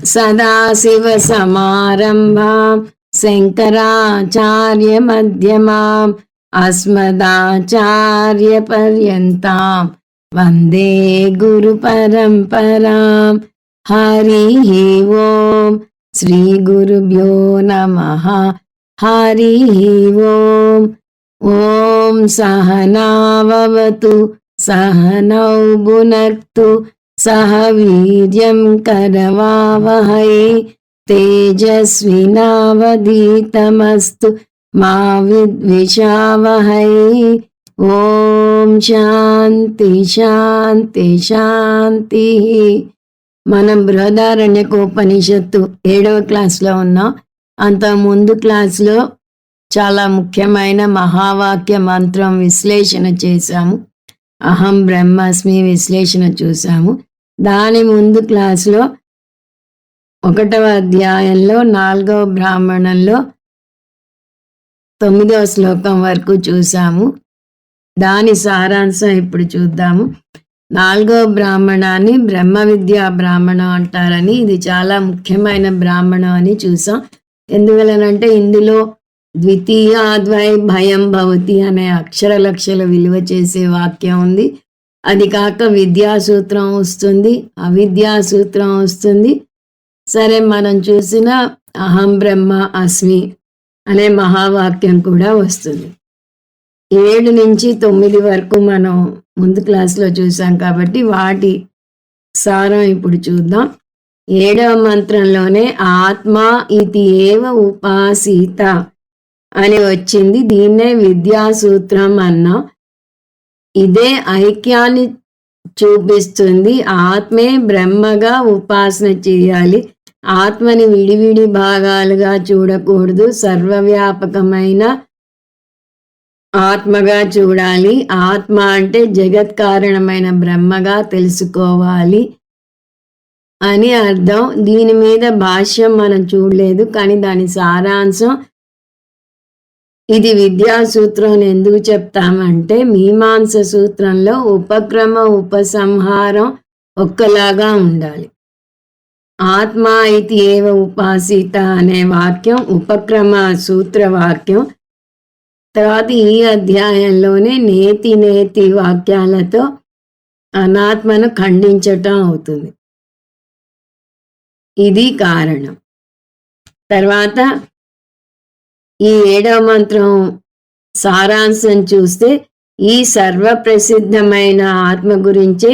सदाशिवसमारम्भां शङ्कराचार्यमध्यमाम् अस्मदाचार्यपर्यन्तां वन्दे गुरुपरम्परां। हरिः ओम् श्रीगुरुभ्यो नमः। हरिः ओम्। ॐ सहनाववतु सहनौ भुनक्तु सह वीर्यं करवावहै तेजस्विनावधीतमस्तु मा विद्विषावहै। ఓం శాంతి శాంతి శాంతి. మనం బృహదారణ్యకోపనిషత్తు 7వ క్లాస్లో ఉన్నాం. అంత ముందు క్లాస్లో చాలా ముఖ్యమైన మహావాక్య మంత్రం విశ్లేషణ చేశాము. అహం బ్రహ్మాస్మి విశ్లేషణ చూసాము. దాని ముందు క్లాస్లో 1వ అధ్యాయంలో 4వ బ్రాహ్మణంలో 9వ శ్లోకం వరకు చూసాము. దాని సారాంశం ఇప్పుడు చూద్దాము. 4వ బ్రాహ్మణాన్ని బ్రహ్మ విద్యా బ్రాహ్మణం అంటారని, ఇది చాలా ముఖ్యమైన బ్రాహ్మణం అని చూసాం. ఎందువలనంటే ఇందులో ద్వితీయాద్వై భయం భవతి అనే అక్షర లక్షల విలువ చేసే వాక్యం ఉంది. అది కాక విద్యాసూత్రం వస్తుంది, అవిద్యాసూత్రం వస్తుంది. సరే, మనం చూసిన అహం బ్రహ్మ అస్మి అనే మహావాక్యం కూడా వస్తుంది. 7 నుంచి 9 వరకు మనం ముందు క్లాస్లో చూసాం కాబట్టి వాటి సారం ఇప్పుడు చూద్దాం. 7వ మంత్రంలోనే ఆత్మ ఇతి ఏవ ఉపాసీత అని వచ్చింది. దీన్నే విద్యాసూత్రం అన్నాం. ఇదే ఐక్యాన్ని చూపిస్తుంది. ఆత్మే బ్రహ్మగా ఉపాసన చేయాలి. ఆత్మని విడివిడి భాగాలుగా చూడకూడదు, సర్వవ్యాపకమైన ఆత్మగా చూడాలి. ఆత్మ అంటే జగత్ కారణమైన బ్రహ్మగా తెలుసుకోవాలి అని అర్థం. దీని మీద భాష్యం మనం చూడలేదు, కానీ దాని సారాంశం ఇది విద్యాసూత్రం అని ఎందుకు చెప్తామంటే, మీమాంస సూత్రంలో ఉపక్రమ ఉపసంహారం ఒక్కలాగా ఉండాలి. ఆత్మ ఇతి ఏవ ఉపాసిత అనే వాక్యం ఉపక్రమ సూత్ర వాక్యం. తర్వాత ఈ అధ్యాయంలోనే నేతి నేతి వాక్యాలతో అనాత్మను ఖండించటం అవుతుంది. ఇది కారణం. తర్వాత ఈ 7వ మంత్రం సారాంశం చూస్తే, ఈ సర్వప్రసిద్ధమైన ఆత్మ గురించే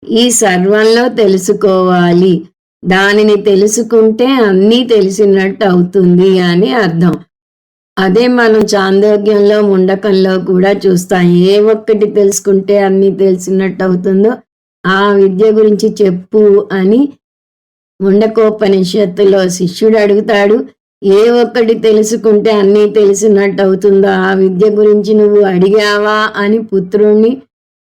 ఈ సర్వంలో తెలుసుకోవాలి. దానిని తెలుసుకుంటే అన్నీ తెలిసినట్టు అవుతుంది అని అర్థం. అదే మనం చాందోగ్యంలో ముండకంలో కూడా చూస్తాం. ఏ ఒక్కటి తెలుసుకుంటే అన్నీ తెలిసినట్టు అవుతుందో ఆ విద్య గురించి చెప్పు అని ముండకోపనిషత్తులో శిష్యుడు అడుగుతాడు. ఏ ఒక్కటి తెలుసుకుంటే అన్నీ తెలిసినట్టు అవుతుందో ఆ విద్య గురించి నువ్వు అడిగావా అని పుత్రుణ్ణి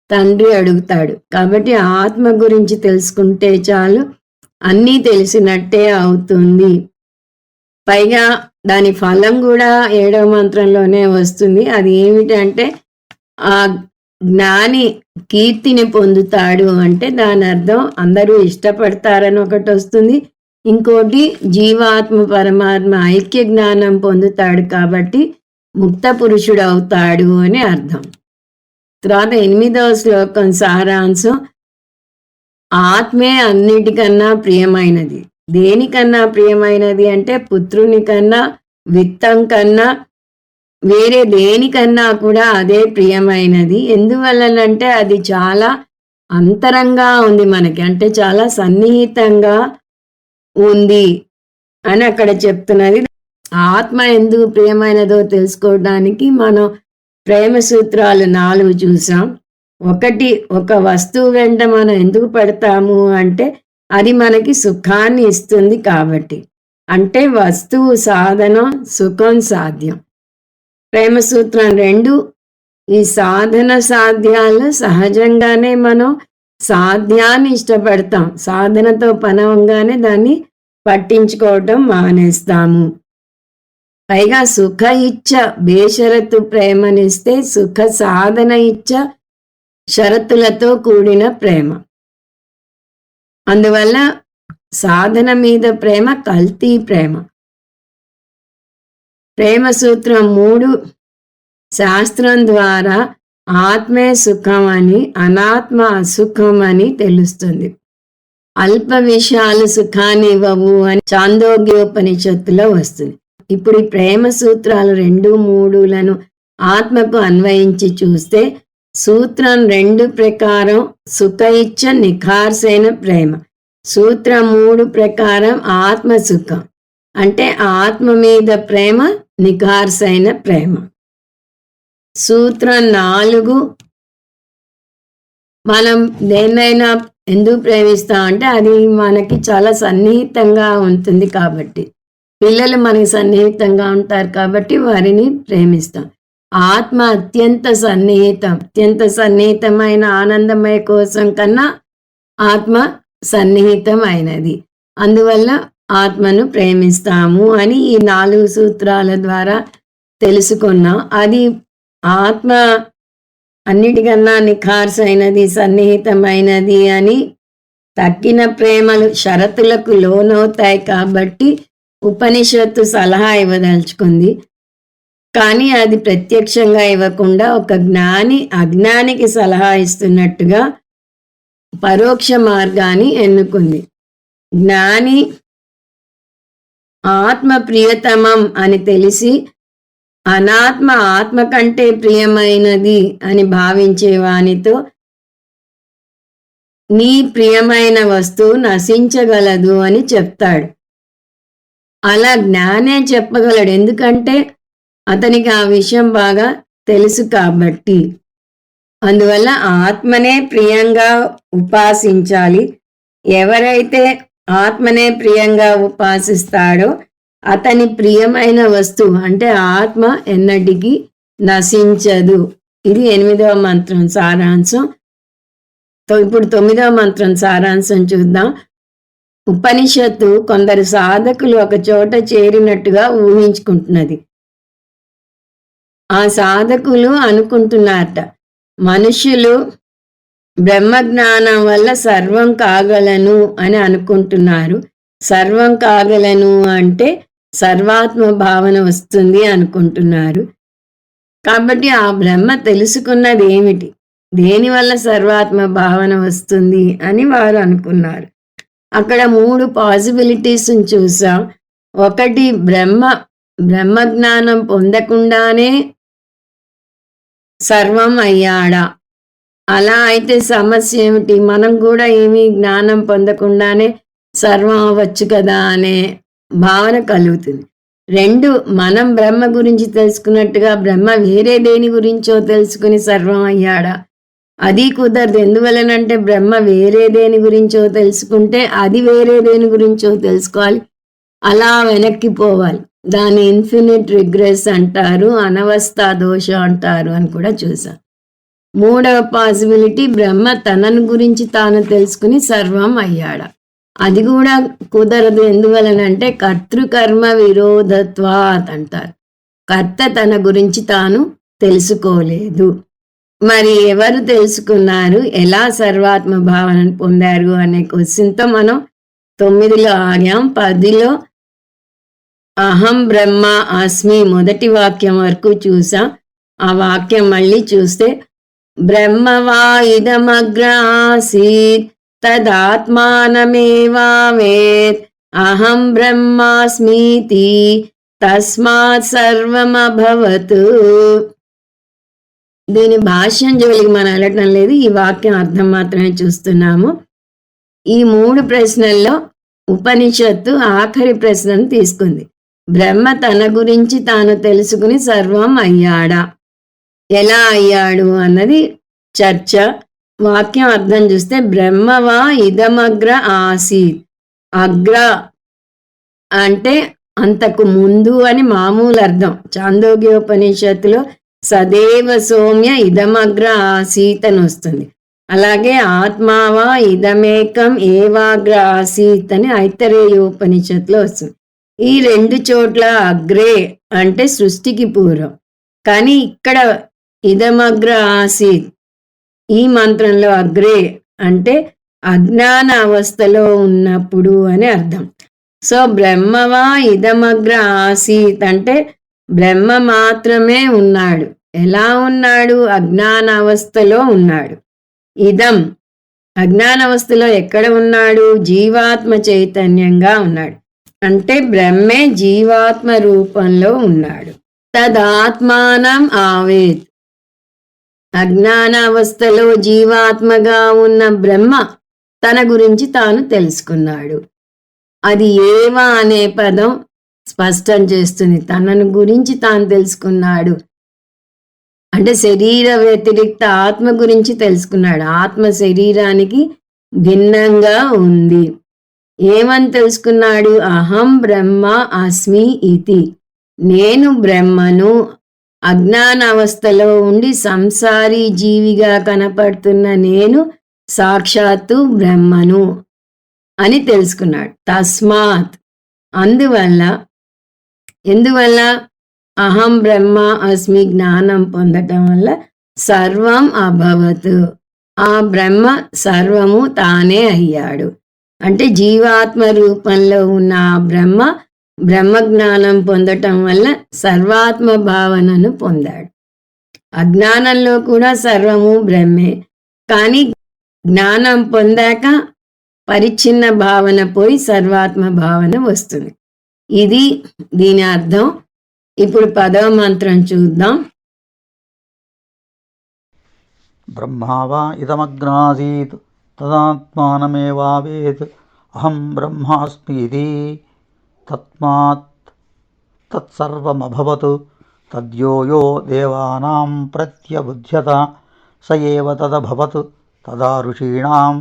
తండ్రి అడుగుతాడు. కాబట్టి ఆత్మ గురించి తెలుసుకుంటే చాలు, అన్నీ తెలిసినట్టే అవుతుంది. పైగా దాని ఫలం కూడా 7వ మంత్రంలోనే వస్తుంది. అది ఏమిటంటే, ఆ జ్ఞాని కీర్తిని పొందుతాడు అంటే దాని అర్థం అందరూ ఇష్టపడతారని ఒకటి వస్తుంది. ఇంకోటి జీవాత్మ పరమాత్మ ఐక్య జ్ఞానం పొందుతాడు కాబట్టి ముక్త పురుషుడు అవుతాడు అని అర్థం. తర్వాత 8వ శ్లోకం సారాంశం, ఆత్మే అన్నిటికన్నా ప్రియమైనది. దేనికన్నా ప్రియమైనది అంటే పుత్రుని కన్నా, విత్తం కన్నా, వేరే దేనికన్నా కూడా అదే ప్రియమైనది. ఎందువల్లనంటే అది చాలా అంతరంగా ఉంది మనకి, అంటే చాలా సన్నిహితంగా ఉంది అని అక్కడ చెప్తున్నది. ఆత్మ ఎందుకు ప్రియమైనదో తెలుసుకోవడానికి మనం ప్రేమ సూత్రాలు 4 చూసాం. ఒకటి, ఒక వస్తువు వెంట మనం ఎందుకు పడతాము అంటే అది మనకి సుఖాన్ని ఇస్తుంది కాబట్టి. అంటే వస్తువు సాధనం, సుఖం సాధ్యం. ప్రేమ సూత్రం 2, ఈ సాధన సాధ్యాలు సహజంగానే మనం సాధ్యాన్ని ఇష్టపడతాం. సాధనతో పనవంగానే దాన్ని పట్టించుకోవటం మానేస్తాము. పైగా సుఖ ఇచ్చ బేషరతు ప్రేమనిస్తే సుఖ సాధన ఇచ్చ షరతులతో కూడిన ప్రేమ. అందువల్ల సాధన మీద ప్రేమ కల్తీ ప్రేమ. ప్రేమ సూత్రం 3 శాస్త్రం ద్వారా ఆత్మే సుఖం అని, అనాత్మ అసుఖం అని తెలుస్తుంది. అల్ప విషయాలు సుఖాన్ని ఇవ్వవు అని చాందోగ్యోపనిషత్తులో వస్తుంది. ఇప్పుడు ఈ ప్రేమ సూత్రాలు 2, 3లను ఆత్మకు అన్వయించి చూస్తే సూత్రం 2 ప్రకారం సుఖ ఇచ్చ నిఖార్సైన ప్రేమ, సూత్రం 3 ప్రకారం ఆత్మ సుఖం అంటే ఆత్మ మీద ప్రేమ నిఖార్సైన ప్రేమ. సూత్రం 4 మనం దేన్నైనా ఎందుకు ప్రేమిస్తాం అంటే అది మనకి చాలా సన్నిహితంగా ఉంటుంది కాబట్టి, పిల్లలు మనకి సన్నిహితంగా ఉంటారు కాబట్టి వారిని ప్రేమిస్తాం. ఆత్మ అత్యంత సన్నిహితమైన ఆనందమయ కోసం కన్నా ఆత్మ సన్నిహితమైనది. అందువల్ల ఆత్మను ప్రేమిస్తాము అని ఈ 4 సూత్రాల ద్వారా తెలుసుకున్నాం. అది ఆత్మ అన్నిటికన్నా నిఖార్సైనది, సన్నిహితమైనది అని. తక్కిన ప్రేమలు షరతులకు లోనవుతాయి కాబట్టి ఉపనిషత్తు సలహా ఇవ్వదలుచుకుంది. కానీ అది ప్రత్యక్షంగా ఇవ్వకుండా ఒక జ్ఞాని అజ్ఞానికి సలహా ఇస్తున్నట్టుగా పరోక్ష మార్గాన్ని ఎన్నుకుంది. జ్ఞాని ఆత్మ ప్రియతమం అని తెలిసి అనాత్మ ఆత్మ కంటే ప్రియమైనది అని భావించే వానితో నీ ప్రియమైన వస్తువు నశించగలదు అని చెప్తాడు. అలా జ్ఞానే చెప్పగలడు, ఎందుకంటే అతనికి ఆ విషయం బాగా తెలుసు కాబట్టి. అందువల్ల ఆత్మనే ప్రియంగా ఉపాసించాలి. ఎవరైతే ఆత్మనే ప్రియంగా ఉపాసిస్తాడో అతని ప్రియమైన వస్తువు అంటే ఆత్మ ఎన్నటికీ నశించదు. ఇది 8వ మంత్రం సారాంశం. ఇప్పుడు 9వ మంత్రం సారాంశం చూద్దాం. ఉపనిషత్తు కొందరు సాధకులు ఒక చోట చేరినట్టుగా ఊహించుకుంటున్నది. ఆ సాధకులు అనుకుంటున్నారట, మనుష్యులు బ్రహ్మజ్ఞానం వల్ల సర్వం కాగలను అని అనుకుంటున్నారు. సర్వం కాగలను అంటే సర్వాత్మ భావన వస్తుంది అనుకుంటున్నారు. కాబట్టి ఆ బ్రహ్మ తెలుసుకున్నది ఏమిటి, దేనివల్ల సర్వాత్మ భావన వస్తుంది అని వారు అనుకున్నారు. అక్కడ 3 పాసిబిలిటీస్ చూసాం. ఒకటి, బ్రహ్మజ్ఞానం పొందకుండానే సర్వం అయ్యాడా? అలా అయితే సమస్య ఏమిటి? మనం కూడా ఏమీ జ్ఞానం పొందకుండానే సర్వం అవ్వచ్చు కదా అనే భావన కలుగుతుంది. 2, మనం బ్రహ్మ గురించి తెలుసుకున్నట్టుగా బ్రహ్మ వేరే దేని గురించో తెలుసుకుని సర్వం అయ్యాడా? అది కుదరదు. ఎందువలనంటే బ్రహ్మ వేరే దేని గురించో తెలుసుకుంటే అది వేరే దేని గురించో తెలుసుకోవాలి, అలా వెనక్కి పోవాలి. దాన్ని ఇన్ఫినిట్ రిగ్రెస్ అంటారు, అనవస్థా దోషం అంటారు అని కూడా చూసాం. 3వ పాసిబిలిటీ, బ్రహ్మ తనను గురించి తాను తెలుసుకుని సర్వం అయ్యాడా? అది కూడా కుదరదు. ఎందువలనంటే కర్తృకర్మ విరోధత్వాత్ అంటారు. కర్త తన గురించి తాను తెలుసుకోలేదు. మరి ఎవరు తెలుసుకున్నారు, ఎలా సర్వాత్మ భావనను పొందారు అనే క్వశ్చన్తో మనం 9లో ఆగాం. 10లో అహం బ్రహ్మ అస్మి మొదటి వాక్యం వరకు చూసాం. ఆ వాక్యం మళ్ళీ చూస్తే, బ్రహ్మవా ఇదమగ్ర ఆసీత్ తదాత్మానమేవావేత్ అహం బ్రహ్మాస్మీతి తస్మాత్ సర్వమభవత్. దీని భాష్యం జోలికి మనం వెళ్ళటం లేదు, ఈ వాక్యం అర్థం మాత్రమే చూస్తున్నాము. ఈ 3 ప్రశ్నల్లో ఉపనిషత్తు ఆఖరి ప్రశ్నను తీసుకుంది. బ్రహ్మ తన గురించి తాను తెలుసుకుని సర్వం అయ్యాడా? ఎలా అయ్యాడు అన్నది చర్చ. వాక్యం అర్థం చూస్తే, బ్రహ్మవా ఇదమగ్ర ఆసీత్. అగ్ర అంటే అంతకు ముందు అని మామూలు అర్థం. చాందోగ్యోపనిషత్తులో సదేవ సౌమ్య ఇదమగ్ర ఆసీత్ అని వస్తుంది. అలాగే ఆత్మావా ఇదమేకం ఏవాగ్ర ఆసీత్ అని ఐతరేయోపనిషత్తులో వస్తుంది. ఈ 2 చోట్ల అగ్రే అంటే సృష్టికి పూర్వం, కానీ ఇక్కడ ఇదమగ్ర ఆసీత్ ఈ మంత్రంలో అగ్రే అంటే అజ్ఞాన అవస్థలో ఉన్నప్పుడు అని అర్థం. సో బ్రహ్మవా ఇదమగ్ర ఆసీత్ అంటే బ్రహ్మ మాత్రమే ఉన్నాడు. ఎలా ఉన్నాడు? అజ్ఞాన అవస్థలో ఉన్నాడు. ఇదం అజ్ఞాన అవస్థలో ఎక్కడ ఉన్నాడు? జీవాత్మ చైతన్యంగా ఉన్నాడు. అంటే బ్రహ్మే జీవాత్మ రూపంలో ఉన్నాడు. తదాత్మానం ఆవేత్ అజ్ఞాన అవస్థలో జీవాత్మగా ఉన్న బ్రహ్మ తన గురించి తాను తెలుసుకున్నాడు. అది ఏవ అనే పదం స్పష్టం చేస్తుంది. తనను గురించి తాను తెలుసుకున్నాడు అంటే శరీర వ్యతిరిక్త ఆత్మ గురించి తెలుసుకున్నాడు. ఆత్మ శరీరానికి భిన్నంగా ఉంది. ఏమని తెలుసుకున్నాడు? అహం బ్రహ్మ అస్మి ఇతి. నేను బ్రహ్మను. అజ్ఞాన అవస్థలో ఉండి సంసారీ జీవిగా కనపడుతున్న నేను సాక్షాత్తు బ్రహ్మను అని తెలుసుకున్నాడు. తస్మాత్ ఎందువల్ల అహం బ్రహ్మ అస్మి జ్ఞానం పొందటం వల్ల సర్వం అభవత్. ఆ బ్రహ్మ సర్వము తానే అయ్యాడు. అంటే జీవాత్మ రూపంలో ఉన్న ఆ బ్రహ్మ జ్ఞానం పొందటం వల్ల సర్వాత్మ భావనను పొందాడు. అజ్ఞానంలో కూడా సర్వము బ్రహ్మే, కానీ జ్ఞానం పొందాక పరిచ్ఛిన్న భావన పోయి సర్వాత్మ భావన వస్తుంది. ఇది దీని అర్థం. ఇప్పుడు 10వ మంత్రం చూద్దాం. బ్రహ్మావా ఇదమగ్రాసీత్ తదాత్మానమేవావేత్ అహం బ్రహ్మాస్మీతి తస్మాత్ తత్సర్వమభవత్ తద్యో యో దేవానాం ప్రత్యబుధ్యత స ఏవ తదభవత్ తదా ఋషీణాం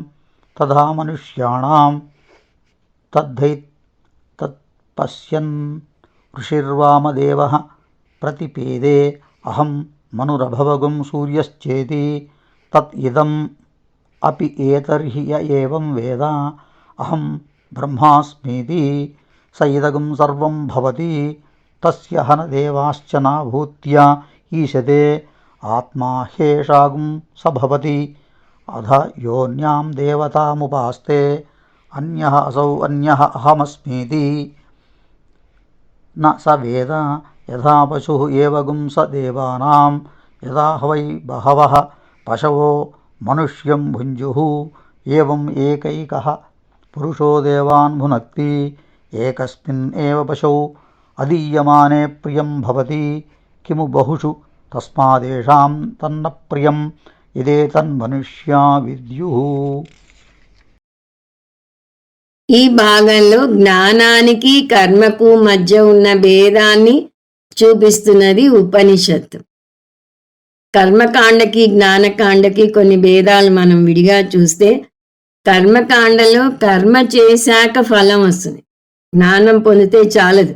తదా మనుష్యాణాం తత్పశ్యన్ ఋషిర్వామదేవః ప్రతిపేదే అహం మనురభవగుం సూర్యశ్చేతి తత్ ఇదం అపి ఏతర్హి య ఏవం వేద అహం బ్రహ్మాస్మీతి స ఇదగం సర్వం భవతి తస్య హన దేవాశ్చ నాభూత్య ఈశతే ఆత్మా హ్యేషాగుం స భవతి అధ యోన్యాం దేవతాముపాస్తే అన్యః అసౌ అన్యః అహమస్మీతి న స వేద యథా పశుః ఏవగుం స దేవానాం యథా వై బహవః పశవో మనుష్యం భుంజుః ఏవం ఏకైకః పురుషో దేవాన్ భునక్తి ఏకస్మిన్ ఏవ పశౌ అదీయమానే ప్రియం భవతి కిము బహుషు తస్మాదేషాం తన్న ప్రియం ఇదేతన్మనుష్యా విద్యుః. ఈ భాగంలో జ్ఞానానికి కర్మకు మధ్య ఉన్న భేదాన్ని చూపిస్తున్నది ఉపనిషత్తు. కర్మకాండకి జ్ఞానకాండకి కొన్ని భేదాలు మనం విడిగా చూస్తే, కర్మకాండలో కర్మ చేశాక ఫలం వస్తుంది, జ్ఞానం పొందితే చాలదు.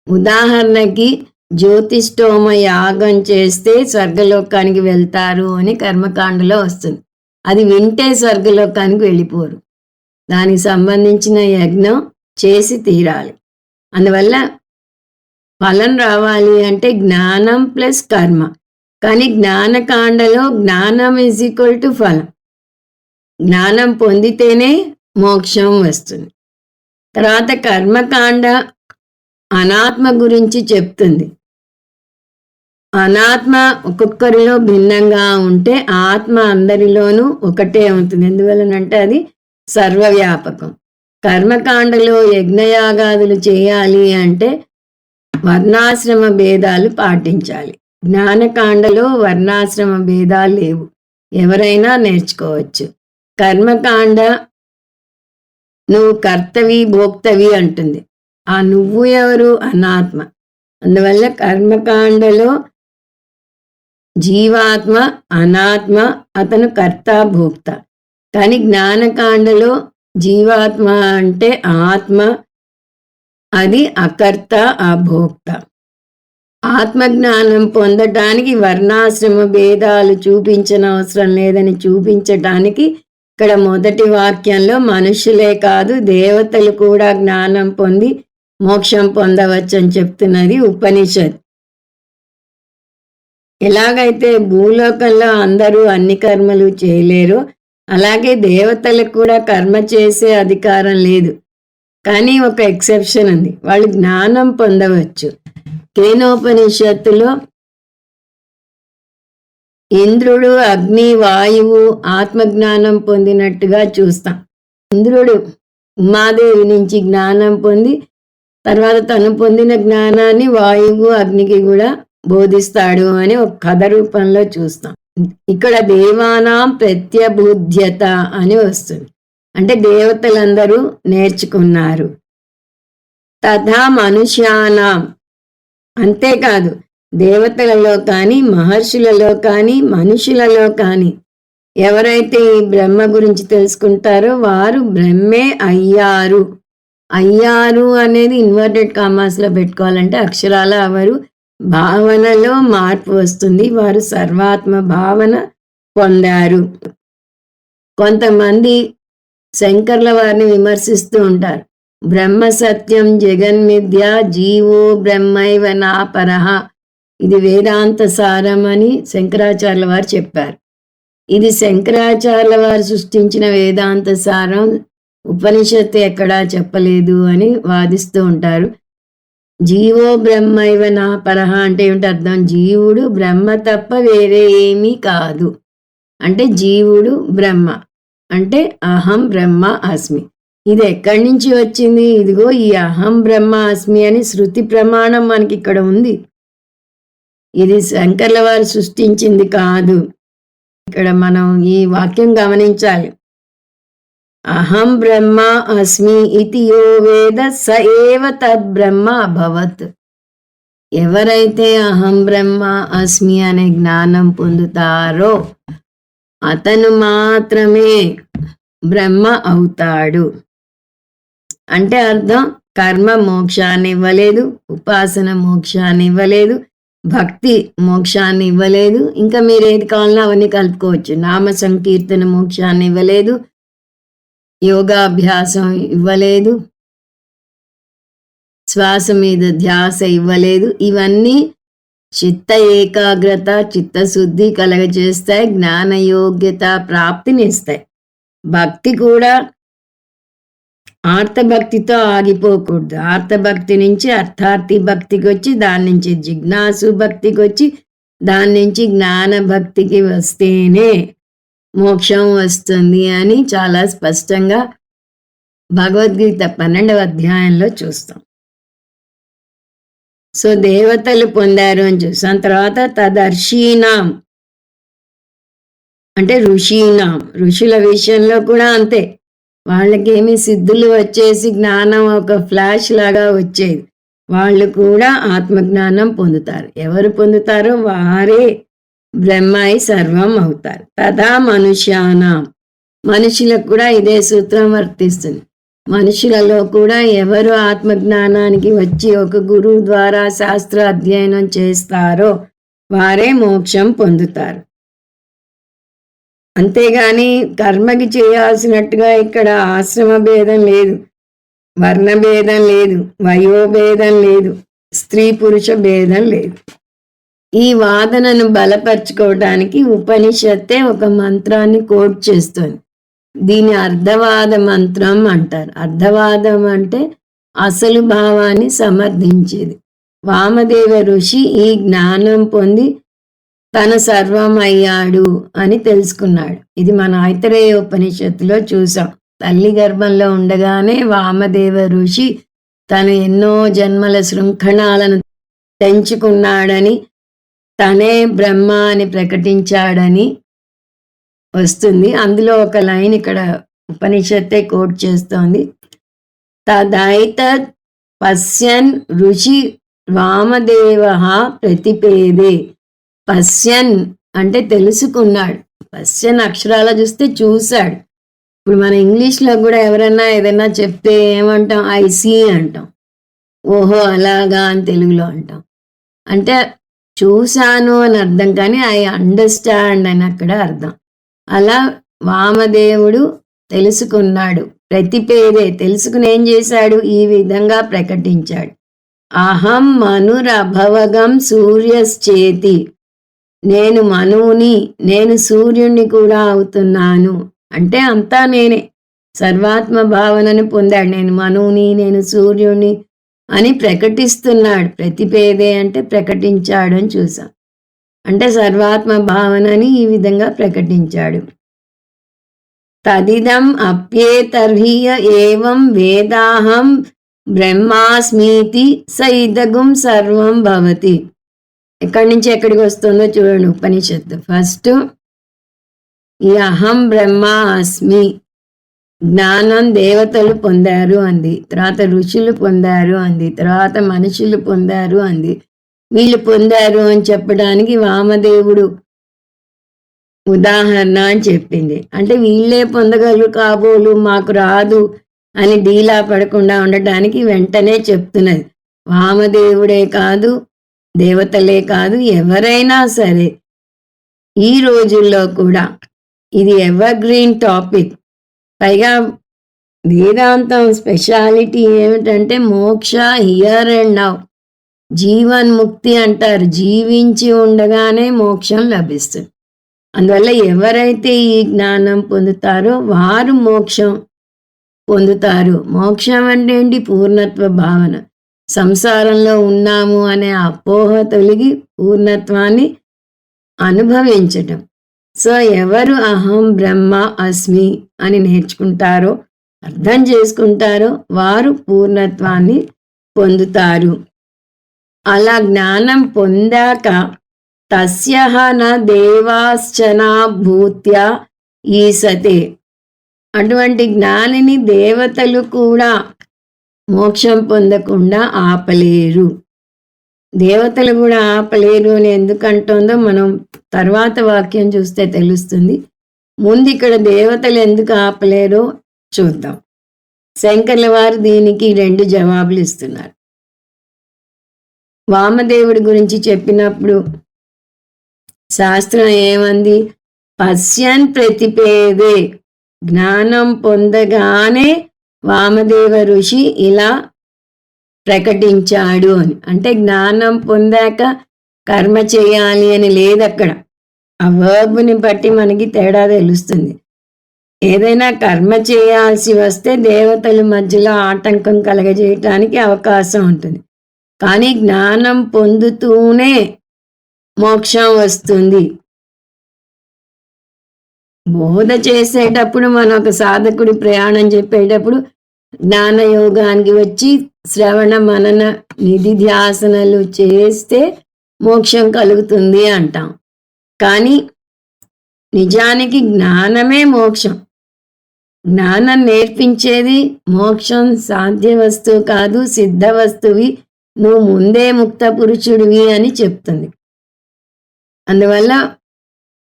ఉదాహరణకి జ్యోతిష్టోమ యాగం చేస్తే స్వర్గలోకానికి వెళ్తారు అని కర్మకాండలో వస్తుంది. అది వింటే స్వర్గలోకానికి వెళ్ళిపోరు. దానికి సంబంధించిన యజ్ఞం చేసి తీరాలి. అందువల్ల ఫలం రావాలి అంటే జ్ఞానం ప్లస్ కర్మ. కానీ జ్ఞానకాండలో జ్ఞానం ఈజ్ ఈక్వల్ టు ఫలం. జ్ఞానం పొందితేనే మోక్షం వస్తుంది. తర్వాత కర్మకాండ అనాత్మ గురించి చెప్తుంది. అనాత్మ ఒక్కొక్కరిలో భిన్నంగా ఉంటే ఆత్మ అందరిలోనూ ఒకటే ఉంటుంది. ఎందువలనంటే అది సర్వవ్యాపకం. కర్మకాండలో యజ్ఞయాగాదులు చేయాలి అంటే వర్ణాశ్రమ భేదాలు పాటించాలి. జ్ఞానకాండలో వర్ణాశ్రమ భేదాలు లేవు, ఎవరైనా నేర్చుకోవచ్చు. కర్మకాండ నువ్వు కర్తవి భోక్తవి అంటుంది. ఆ నువ్వు ఎవరు? అనాత్మ. అందువల్ల కర్మకాండలో జీవాత్మ అనాత్మ, అతను కర్త భోక్త. కానీ జ్ఞానకాండలో జీవాత్మ అంటే ఆత్మ, అది అకర్త అభోక్త. ఆత్మజ్ఞానం పొందటానికి వర్ణాశ్రమ భేదాలు చూపించనవసరం లేదని చూపించటానికి ఇక్కడ మొదటి వాక్యంలో మనుషులే కాదు దేవతలు కూడా జ్ఞానం పొంది మోక్షం పొందవచ్చని చెప్తున్నది ఉపనిషత్. ఎలాగైతే భూలోకంలో అందరూ అన్ని కర్మలు చేయలేరో అలాగే దేవతలకు కూడా కర్మ చేసే అధికారం లేదు. కానీ ఒక ఎక్సెప్షన్ ఉంది, వాళ్ళు జ్ఞానం పొందవచ్చు. కేనోపనిషత్తులో ఇంద్రుడు, అగ్ని, వాయువు ఆత్మజ్ఞానం పొందినట్టుగా చూస్తాం. ఇంద్రుడు ఉమాదేవి నుంచి జ్ఞానం పొంది తర్వాత తను పొందిన జ్ఞానాన్ని వాయువు, అగ్నికి కూడా బోధిస్తాడు అని ఒక కథ రూపంలో చూస్తాం. ఇక్కడ దేవానాం ప్రత్యబుధ్యత అని వస్తుంది, అంటే దేవతలందరూ నేర్చుకున్నారు. తథా మనుష్యానాం, అంతేకాదు దేవతలలో కానీ మహర్షులలో కానీ మనుషులలో కానీ ఎవరైతే ఈ బ్రహ్మ గురించి తెలుసుకుంటారో వారు బ్రహ్మే అయ్యారు. అయ్యారు అనేది ఇన్వర్టెడ్ కామాస్లో పెట్టుకోవాలంటే అక్షరాల అవరు. భావనలో మార్పు వస్తుంది, వారు సర్వాత్మ భావన పొందారు. కొంతమంది శంకర్ల వారిని విమర్శిస్తూ ఉంటారు. బ్రహ్మ సత్యం జగన్మిథ్య జీవో బ్రహ్మైవ నాపరః, ఇది వేదాంత సారం అని శంకరాచార్యుల వారు చెప్పారు. ఇది శంకరాచార్యుల వారు సృష్టించిన వేదాంత సారం, ఉపనిషత్తు ఎక్కడా చెప్పలేదు అని వాదిస్తూ ఉంటారు. జీవో బ్రహ్మైవ నాపరః అంటే ఏమిటి అర్థం? జీవుడు బ్రహ్మ తప్ప వేరే ఏమీ కాదు. అంటే జీవుడు బ్రహ్మ, అంటే అహం బ్రహ్మ అస్మి. ఇది ఎక్కడి నుంచి వచ్చింది? ఇదిగో ఈ అహం బ్రహ్మ అస్మి అని శృతి ప్రమాణం మనకి ఇక్కడ ఉంది. ఇది శంకర్ల వారు సృష్టించింది కాదు. ఇక్కడ మనం ఈ వాక్యం గమనించాలి. అహం బ్రహ్మ అస్మి ఇతి యో వేద స ఏవ తద్బ్రహ్మ అభవత్. ఎవరైతే అహం బ్రహ్మ అస్మి అనే జ్ఞానం పొందుతారో అతను మాత్రమే బ్రహ్మ అవుతాడు. అంటే అర్థం, కర్మ మోక్షాన్ని ఇవ్వలేదు, ఉపాసన మోక్షాన్ని ఇవ్వలేదు, భక్తి మోక్షాన్ని ఇవ్వలేదు, ఇంకా మీరు ఏది కావాలన్నా అవన్నీ కలుపుకోవచ్చు. నామ సంకీర్తన మోక్షాన్ని ఇవ్వలేదు, యోగాభ్యాసం ఇవ్వలేదు, శ్వాస మీద ధ్యాస ఇవ్వలేదు. ఇవన్నీ చిత్త ఏకాగ్రత, చిత్తశుద్ధి కలగజేస్తాయి, జ్ఞానయోగ్యత ప్రాప్తిని ఇస్తాయి. భక్తి కూడా ఆర్తభక్తితో ఆగిపోకూడదు. ఆర్తభక్తి నుంచి అర్థార్థి భక్తికి వచ్చి, దాని నుంచి జిజ్ఞాసు భక్తికి వచ్చి, దాని నుంచి జ్ఞాన భక్తికి వస్తేనే మోక్షం వస్తుంది అని చాలా స్పష్టంగా భగవద్గీత 12వ అధ్యాయంలో చూస్తాం. సో దేవతలు పొందారు అని చూసాం. తర్వాత తదర్శీనాం అంటే ఋషీనాం, ఋషుల విషయంలో కూడా అంతే. వాళ్ళకేమి సిద్ధులు వచ్చేసి జ్ఞానం ఒక ఫ్లాష్ లాగా వచ్చేది. వాళ్ళు కూడా ఆత్మజ్ఞానం పొందుతారు. ఎవరు పొందుతారో వారే బ్రహ్మాయి సర్వం అవుతారు. తథా మనుష్యానాం, మనుషులకు కూడా ఇదే సూత్రం వర్తిస్తుంది. మనుషులలో కూడా ఎవరు ఆత్మజ్ఞానానికి వచ్చి ఒక గురువు ద్వారా శాస్త్ర అధ్యయనం చేస్తారో వారే మోక్షం పొందుతారు. అంతేగాని కర్మకి చేయాల్సినట్టుగా ఇక్కడ ఆశ్రమ భేదం లేదు, వర్ణ భేదం లేదు, వయోభేదం లేదు, స్త్రీ పురుష భేదం లేదు. ఈ వాదనను బలపరుచుకోవడానికి ఉపనిషత్తే ఒక మంత్రాన్ని కోట్ చేస్తుంది. దీని అర్ధవాద మంత్రం అంటారు. అర్ధవాదం అంటే అసలు భావాన్ని సమర్థించేది. వామదేవ ఋషి ఈ జ్ఞానం పొంది తన సర్వం అయ్యాడు అని తెలుసుకున్నాడు. ఇది మన ఐతరేయ ఉపనిషత్తులో చూసాం. తల్లి గర్భంలో ఉండగానే వామదేవ ఋషి తను ఎన్నో జన్మల శృంఖణాలను తెంచుకున్నాడని, తనే బ్రహ్మ అని ప్రకటించాడని వస్తుంది. అందులో ఒక లైన్ ఇక్కడ ఉపనిషత్తే కోట్ చేస్తోంది. తదైతత్ పశ్యన్ ఋషి వామదేవ ప్రతిపేదే. పశ్యన్ అంటే తెలుసుకున్నాడు. పశ్యన్ అక్షరాల చూస్తే చూశాడు. ఇప్పుడు మన ఇంగ్లీష్లో కూడా ఎవరన్నా ఏదైనా చెప్తే ఏమంటాం? ఐ సీ అంటాం. ఓహో అలాగా అని తెలుగులో అంటాం. అంటే చూశాను అని అర్థం, కానీ ఐ అండర్స్టాండ్ అని అక్కడ అర్థం. అలా వామదేవుడు తెలుసుకున్నాడు. ప్రతిపేదే, తెలుసుకుని ఏం చేశాడు? ఈ విధంగా ప్రకటించాడు. అహం మనురభవగం సూర్యశ్చేతి. నేను మనువుని, నేను సూర్యుణ్ణి కూడా అవుతున్నాను అంటే అంతా నేనే. సర్వాత్మ భావనను పొందాడు. నేను మనువుని, నేను సూర్యుని అని ప్రకటిస్తున్నాడు. ప్రతిపేదే అంటే ప్రకటించాడు అని చూసాం. అంటే సర్వాత్మ భావనని ఈ విధంగా ప్రకటించాడు. తదిదం అప్యేతర్హీయ ఏవం వేదాహం బ్రహ్మాస్మీతి స ఇదగుం సర్వం భవతి. ఎక్కడి నుంచి ఎక్కడికి వస్తుందో చూడండి ఉపనిషత్తు. ఫస్ట్ ఈ అహం బ్రహ్మ అస్మి జ్ఞానం దేవతలు పొందారు అంది, తర్వాత ఋషులు పొందారు అంది, తర్వాత మనుషులు పొందారు అంది. వీళ్ళు పొందారు అని చెప్పడానికి వామదేవుడు ఉదాహరణ అని చెప్పింది. అంటే వీళ్ళే పొందగలరు కాబోలు మాకు రాదు అని డీలా పడకుండా ఉండటానికి వెంటనే చెప్తున్నది. వామదేవుడే కాదు, దేవతలే కాదు, ఎవరైనా సరే ఈ రోజుల్లో కూడా ఇది ఎవర్ గ్రీన్ టాపిక్. పైగా వేదాంతం స్పెషాలిటీ ఏమిటంటే మోక్ష హియర్ అండ్ నౌ, జీవన్ముక్తి అంటారు. జీవించి ఉండగానే మోక్షం లభిస్తుంది. అందువల్ల ఎవరైతే ఈ జ్ఞానం పొందుతారో వారు మోక్షం పొందుతారు. మోక్షం అంటే ఏంటి? పూర్ణత్వ భావన. సంసారంలో ఉన్నాము అనే అపోహ తొలగి పూర్ణత్వాన్ని అనుభవించటం. సో ఎవరు అహం బ్రహ్మ అస్మి అని నేర్చుకుంటారో, అర్థం చేసుకుంటారో వారు పూర్ణత్వాన్ని పొందుతారు. అలా జ్ఞానం పొందాక తస్యః న దేవాశ్చనా భూత్య ఈసతే. అటువంటి జ్ఞానిని దేవతలు కూడా మోక్షం పొందకుండా ఆపలేరు. దేవతలు కూడా ఆపలేరు అని ఎందుకంటుందో మనం తర్వాత వాక్యం చూస్తే తెలుస్తుంది. ముందు ఇక్కడ దేవతలు ఎందుకు ఆపలేరో చూద్దాం. శంకర్ల వారు దీనికి 2 జవాబులు ఇస్తున్నారు. వామదేవుడి గురించి చెప్పినప్పుడు శాస్త్రం ఏమంది? పశ్యన్ ప్రతిపేదే. జ్ఞానం పొందగానే వామదేవ ఋషి ఇలా ప్రకటించాడు అని. అంటే జ్ఞానం పొందాక కర్మ చేయాలి అని లేదు అక్కడ. ఆ వర్బ్ని బట్టి మనకి తేడా తెలుస్తుంది. ఏదైనా కర్మ చేయాల్సి వస్తే దేవతల మధ్యలో ఆటంకం కలగజేయటానికి అవకాశం ఉంటుంది. కానీ జ్ఞానం పొందుతూనే మోక్షం వస్తుంది. బోధ చేసేటప్పుడు మనం ఒక సాధకుడి ప్రయాణం చెప్పేటప్పుడు జ్ఞానయోగానికి వచ్చి శ్రవణ మనన నిధిధ్యాసనలు చేస్తే మోక్షం కలుగుతుంది అంటాం. కానీ నిజానికి జ్ఞానమే మోక్షం. జ్ఞానం నేర్పించేది మోక్షం సాధ్య వస్తువు కాదు, సిద్ధ వస్తువి, నువ్వు ముందే ముక్త పురుషుడివి అని చెప్తుంది. అందువల్ల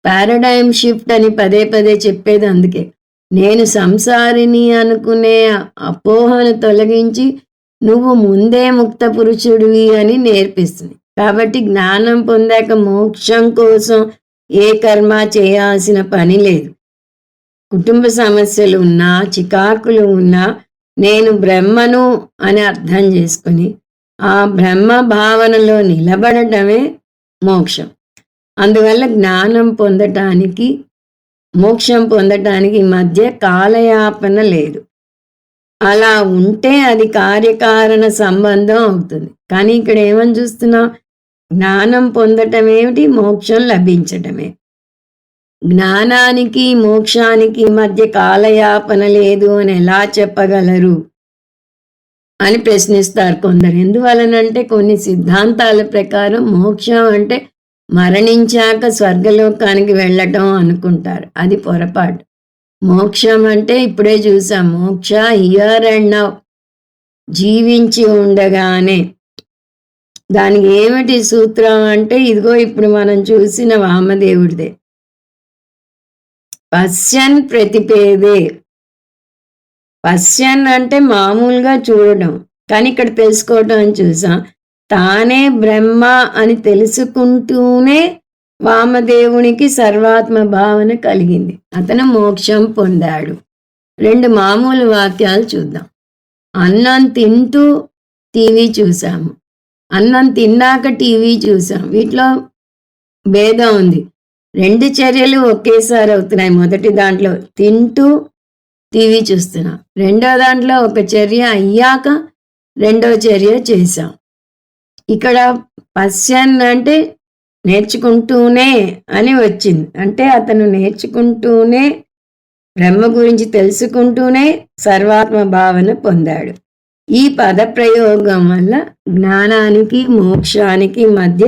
పారాడైమ్ షిఫ్ట్ అని పదే పదే చెప్పేది అందుకే. నేను సంసారిని అనుకునే అపోహను తొలగించి నువ్వు ముందే ముక్త పురుషుడివి అని నేర్పిస్తుంది. కాబట్టి జ్ఞానం పొందాక మోక్షం కోసం ఏ కర్మ చేయాల్సిన పని లేదు. కుటుంబ సమస్యలు ఉన్నా, చికాకులు ఉన్నా నేను బ్రహ్మను అని అర్థం చేసుకుని ఆ బ్రహ్మ భావనలో నిలబడటమే మోక్షం. అందువల్ల జ్ఞానం పొందటానికి మోక్షం పొందటానికి మధ్య కాలయాపన లేదు. అలా ఉంటే అది కార్యకారణ సంబంధం అవుతుంది. కానీ ఇక్కడ ఏమని చూస్తున్నాం? జ్ఞానం పొందటం ఏమిటి? మోక్షం లభించటమే. జ్ఞానానికి మోక్షానికి మధ్య కాలయాపన లేదు అని ఎలా చెప్పగలరు అని ప్రశ్నిస్తారు కొందరు. ఎందువలనంటే కొన్ని సిద్ధాంతాల ప్రకారం మోక్షం అంటే మరణించాక స్వర్గలోకానికి వెళ్ళటం అనుకుంటారు. అది పొరపాటు. మోక్షం అంటే ఇప్పుడే చూసాం, మోక్ష హియర్ అండ్ నౌ, జీవించి ఉండగానే. దానికి ఏమిటి సూత్రం అంటే ఇదిగో ఇప్పుడు మనం చూసిన వామదేవుడిదే. పశ్యన్ ప్రతిపేదే. పశ్యన్ అంటే మామూలుగా చూడడం, కానీ ఇక్కడ తెలుసుకోవటం అని చూసాం. తానే బ్రహ్మ అని తెలుసుకుంటూనే వామదేవునికి సర్వాత్మ భావన కలిగింది. అతను మోక్షం పొందాడు. 2 మామూలు వాక్యాలు చూద్దాం. అన్నం తింటూ టీవీ చూసాము, అన్నం తిన్నాక టీవీ చూసాం. వీటిలో భేదం ఉంది. 2 చర్యలు ఒకేసారి అవుతున్నాయి. మొదటి దాంట్లో తింటూ టీవీ చూస్తున్నాం. రెండో దాంట్లో ఒక చర్య అయ్యాక రెండో చర్య చేశాం. ఇక్కడ పశ్యన్ అంటే నేర్చుకుంటూనే అని వచ్చింది. అంటే అతను నేర్చుకుంటూనే బ్రహ్మ గురించి తెలుసుకుంటూనే సర్వాత్మ భావన పొందాడు. ఈ పదప్రయోగం వల్ల జ్ఞానానికి మోక్షానికి మధ్య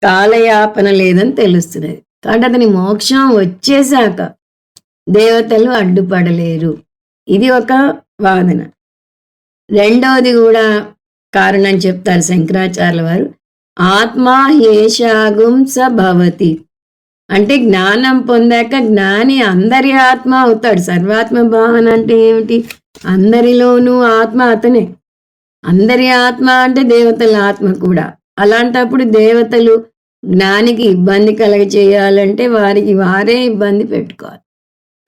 కాలయాపన లేదని తెలుస్తున్నది. కాబట్టి అతని మోక్షం వచ్చేశాక దేవతలు అడ్డుపడలేరు. ఇది ఒక వాదన. రెండవది కూడా కారణం చెప్తారు శంకరాచార్యుల వారు. ఆత్మా హేషాగుం స భవతి. అంటే జ్ఞానం పొందాక జ్ఞాని అందరి ఆత్మ అవుతాడు. సర్వాత్మ భావన అంటే ఏమిటి? అందరిలోనూ ఆత్మ అతనే. అందరి ఆత్మ అంటే దేవతల ఆత్మ కూడా. అలాంటప్పుడు దేవతలు జ్ఞానికి ఇబ్బంది కలగచేయాలంటే వారికి వారే ఇబ్బంది పెట్టుకోవాలి.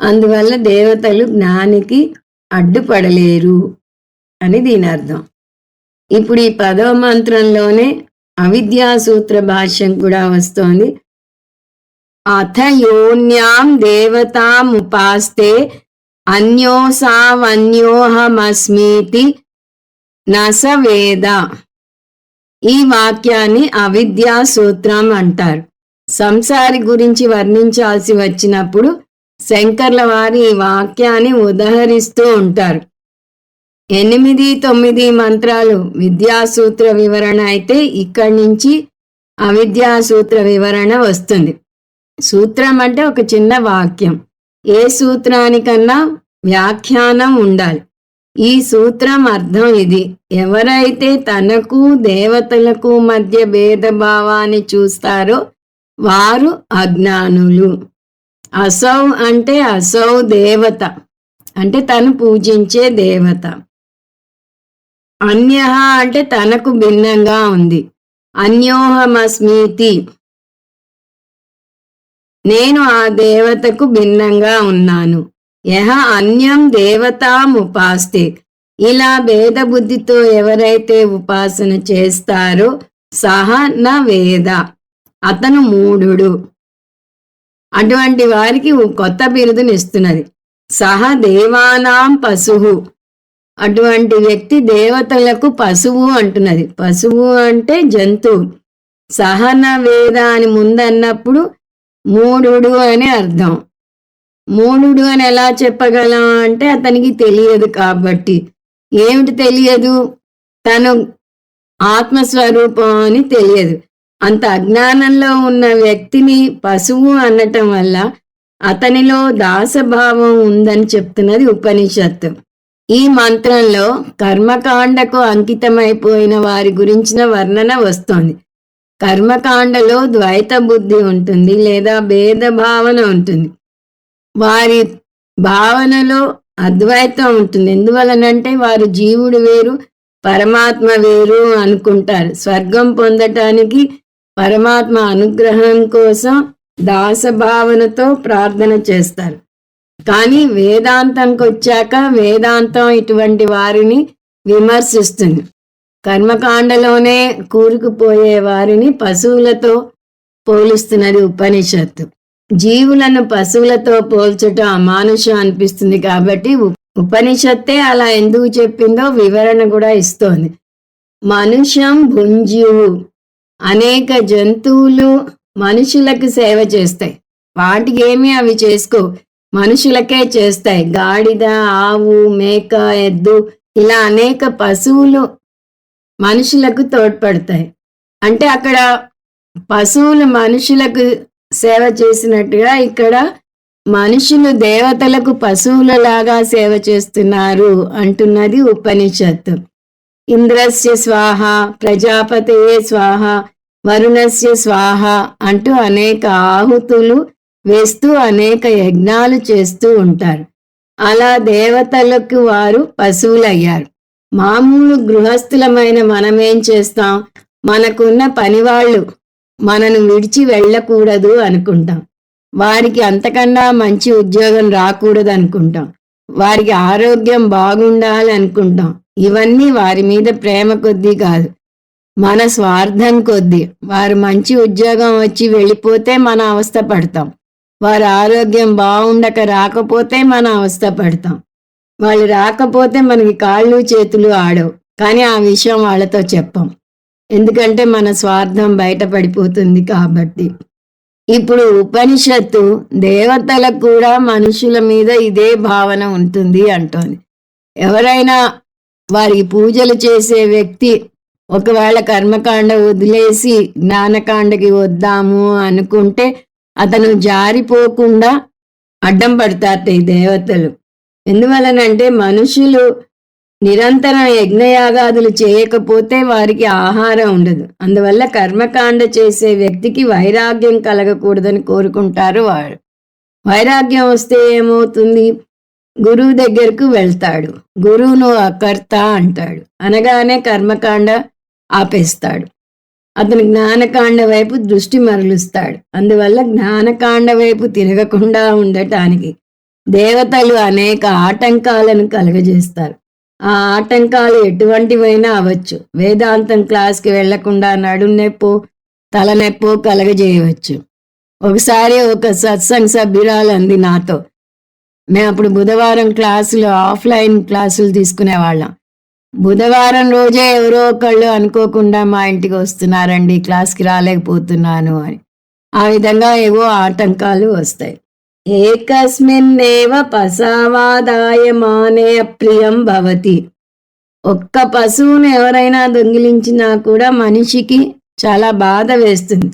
అందువల్ల దేవతలు జ్ఞానికి అడ్డుపడలేరు అని దీని అర్థం. ఇప్పుడు ఈ 10వ మంత్రంలోనే అవిద్యా సూత్ర భాష్యం కూడా వస్తోంది. అథ యోన్యాం దేవతాముపాస్తే అన్యోసావన్యోహమస్మీతి నస వేద. ఈ వాక్యాన్ని అవిద్యా సూత్రం అంటారు. సంసారి గురించి వర్ణించాల్సి వచ్చినప్పుడు శంకర్ల వారి ఈ వాక్యాన్ని ఉదహరిస్తూ ఉంటారు. 8, 9 మంత్రాలు విద్యాసూత్ర వివరణ అయితే ఇక్కడి నుంచి అవిద్యాసూత్ర వివరణ వస్తుంది. సూత్రం అంటే ఒక చిన్న వాక్యం. ఏ సూత్రానికన్నా వ్యాఖ్యానం ఉండాలి. ఈ సూత్రం అర్థం ఇది: ఎవరైతే తనకు దేవతలకు మధ్య భేదభావాన్ని చూస్తారో వారు అజ్ఞానులు. అసౌ అంటే అసౌ దేవత, అంటే తను పూజించే దేవత. అన్యః అంటే తనకు భిన్నంగా ఉంది. అన్యోహమస్మీతి, నేను ఆ దేవతకు భిన్నంగా ఉన్నాను. యహ అన్యం దేవతాముపాస్తే, ఇలా భేద బుద్ధితో ఎవరైతే ఉపాసన చేస్తారో సహ న వేద, అతను మూఢుడు. అటువంటి వారికి కొత్త బిరుదునిస్తున్నది. సహ దేవానాం పశువు, అటువంటి వ్యక్తి దేవతలకు పశువు అంటున్నది. పశువు అంటే జంతువు. సహన వేద అని ముందన్నప్పుడు మూఢుడు అని అర్థం. మూఢుడు అని ఎలా చెప్పగలం అంటే అతనికి తెలియదు కాబట్టి. ఏమిటి తెలియదు? తను ఆత్మస్వరూపం అని తెలియదు. అంత అజ్ఞానంలో ఉన్న వ్యక్తిని పశువు అనటం వల్ల అతనిలో దాసభావం ఉందని చెప్తున్నది ఉపనిషత్తు. ఈ మంత్రంలో కర్మకాండకు అంకితమైపోయిన వారి గురించిన వర్ణన వస్తోంది. కర్మకాండలో ద్వైత బుద్ధి ఉంటుంది లేదా భేద భావన ఉంటుంది. వారి భావనలో అద్వైతం ఉంటుంది. ఎందువలనంటే వారు జీవుడు వేరు పరమాత్మ వేరు అనుకుంటారు. స్వర్గం పొందటానికి పరమాత్మ అనుగ్రహం కోసం దాసభావనతో ప్రార్థన చేస్తారు. కానీ వేదాంతంకి వచ్చాక వేదాంతం ఇటువంటి వారిని విమర్శిస్తుంది. కర్మకాండలోనే కూరుకుపోయే వారిని పశువులతో పోలుస్తున్నది ఉపనిషత్తు. జీవులను పశువులతో పోల్చటం అమానుషం అనిపిస్తుంది కాబట్టి ఉపనిషత్తే అలా ఎందుకు చెప్పిందో వివరణ కూడా ఇస్తోంది. మనుష్యం భుంజ్యువు, అనేక జంతువులు మనుషులకు సేవ చేస్తాయి. వాటికి ఏమీ అవి చేసుకో, మనుషులకే చేస్తాయి. గాడిద, ఆవు, మేక, ఎద్దు ఇలా అనేక పశువులు మనుషులకు తోడ్పడతాయి. అంటే అక్కడ పశువులు మనుషులకు సేవ చేసినట్టుగా ఇక్కడ మనుషులు దేవతలకు పశువులలాగా సేవ చేస్తున్నారు అంటున్నది ఉపనిషత్తు. ఇంద్రస్య స్వాహ, ప్రజాపతయే స్వాహ, వరుణస్య స్వాహ అంటూ అనేక ఆహుతులు వేస్తూ అనేక యజ్ఞాలు చేస్తూ ఉంటారు. అలా దేవతలకు వారు పశువులయ్యారు. మామూలు గృహస్థులమైన మనమేం చేస్తాం? మనకున్న పనివాళ్ళు మనను విడిచి వెళ్ళకూడదు అనుకుంటాం. వారికి అంతకన్నా మంచి ఉద్యోగం రాకూడదు అనుకుంటాం. వారికి ఆరోగ్యం బాగుండాలి అనుకుంటాం. ఇవన్నీ వారి మీద ప్రేమ కొద్దీ కాదు, మన స్వార్థం కొద్దీ వారు మంచి ఉద్యోగం వచ్చి వెళ్ళిపోతే మన అవస్థ పడతాం. వారి ఆరోగ్యం బాగుండక రాకపోతే మన అవస్థ పడతాం. వాళ్ళు రాకపోతే మనకి కాళ్ళు చేతులు ఆడవు. కానీ ఆ విషయం వాళ్ళతో చెప్పం. ఎందుకంటే మన స్వార్థం బయటపడిపోతుంది కాబట్టి. ఇప్పుడు ఉపనిషత్తు దేవతలకు కూడా మనుషుల మీద ఇదే భావన ఉంటుంది అంటోంది. ఎవరైనా వారికి పూజలు చేసే వ్యక్తి ఒకవేళ కర్మకాండ వదిలేసి జ్ఞానకాండకి వద్దాము అనుకుంటే అతను జారిపోకుండా అడ్డం పడతారట ఈ దేవతలు. ఎందువలనంటే మనుషులు నిరంతరం యజ్ఞయాగాదులు చేయకపోతే వారికి ఆహారం ఉండదు. అందువల్ల కర్మకాండ చేసే వ్యక్తికి వైరాగ్యం కలగకూడదని కోరుకుంటారు వాడు. వైరాగ్యం వస్తే ఏమవుతుంది? గురువు దగ్గరకు వెళ్తాడు. గురువును అకర్త అంటాడు. అనగానే కర్మకాండ ఆపేస్తాడు. అతను జ్ఞానకాండ వైపు దృష్టి మరలుస్తాడు. అందువల్ల జ్ఞానకాండ వైపు తిరగకుండా ఉండటానికి దేవతలు అనేక ఆటంకాలను కలగజేస్తారు. ఆ ఆటంకాలు ఎటువంటివైనా అవ్వచ్చు. వేదాంతం క్లాస్కి వెళ్లకుండా నడునొప్పో తలనొప్పో కలగజేయవచ్చు. ఒకసారి ఒక సత్సంగ్ సభ్యురాలు అంది నాతో. మేము అప్పుడు బుధవారం క్లాసులు ఆఫ్లైన్ క్లాసులు తీసుకునేవాళ్ళం. బుధవారం రోజే ఎవరో ఒకళ్ళు అనుకోకుండా మా ఇంటికి వస్తున్నారండి, క్లాస్కి రాలేకపోతున్నాను అని. ఆ విధంగా ఏవో ఆటంకాలు వస్తాయి. ఏకస్మిన్నేవ పశవాదాయమానే అప్రియం భవతి. ఒక్క పశువును ఎవరైనా దొంగిలించినా కూడా మనిషికి చాలా బాధ వేస్తుంది.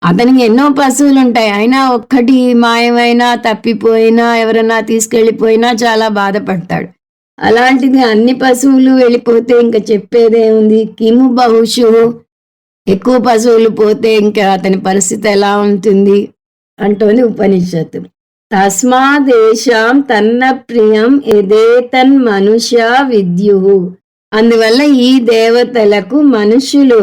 అతనికి ఎన్నో పశువులు ఉంటాయి, అయినా ఒక్కటి మాయమైనా తప్పిపోయినా ఎవరైనా తీసుకెళ్ళిపోయినా చాలా బాధపడతాడు. అలాంటిది అన్ని పశువులు వెళ్ళిపోతే ఇంకా చెప్పేదేముంది? కిము బహుశు, ఎక్కువ పశువులు పోతే ఇంకా అతని పరిస్థితి ఎలా ఉంటుంది అంటోంది ఉపనిషత్తు. తస్మాదేశాం తన్న ప్రియం ఎదేతన్ మనుష్య విద్యు. అందువల్ల ఈ దేవతలకు మనుషులు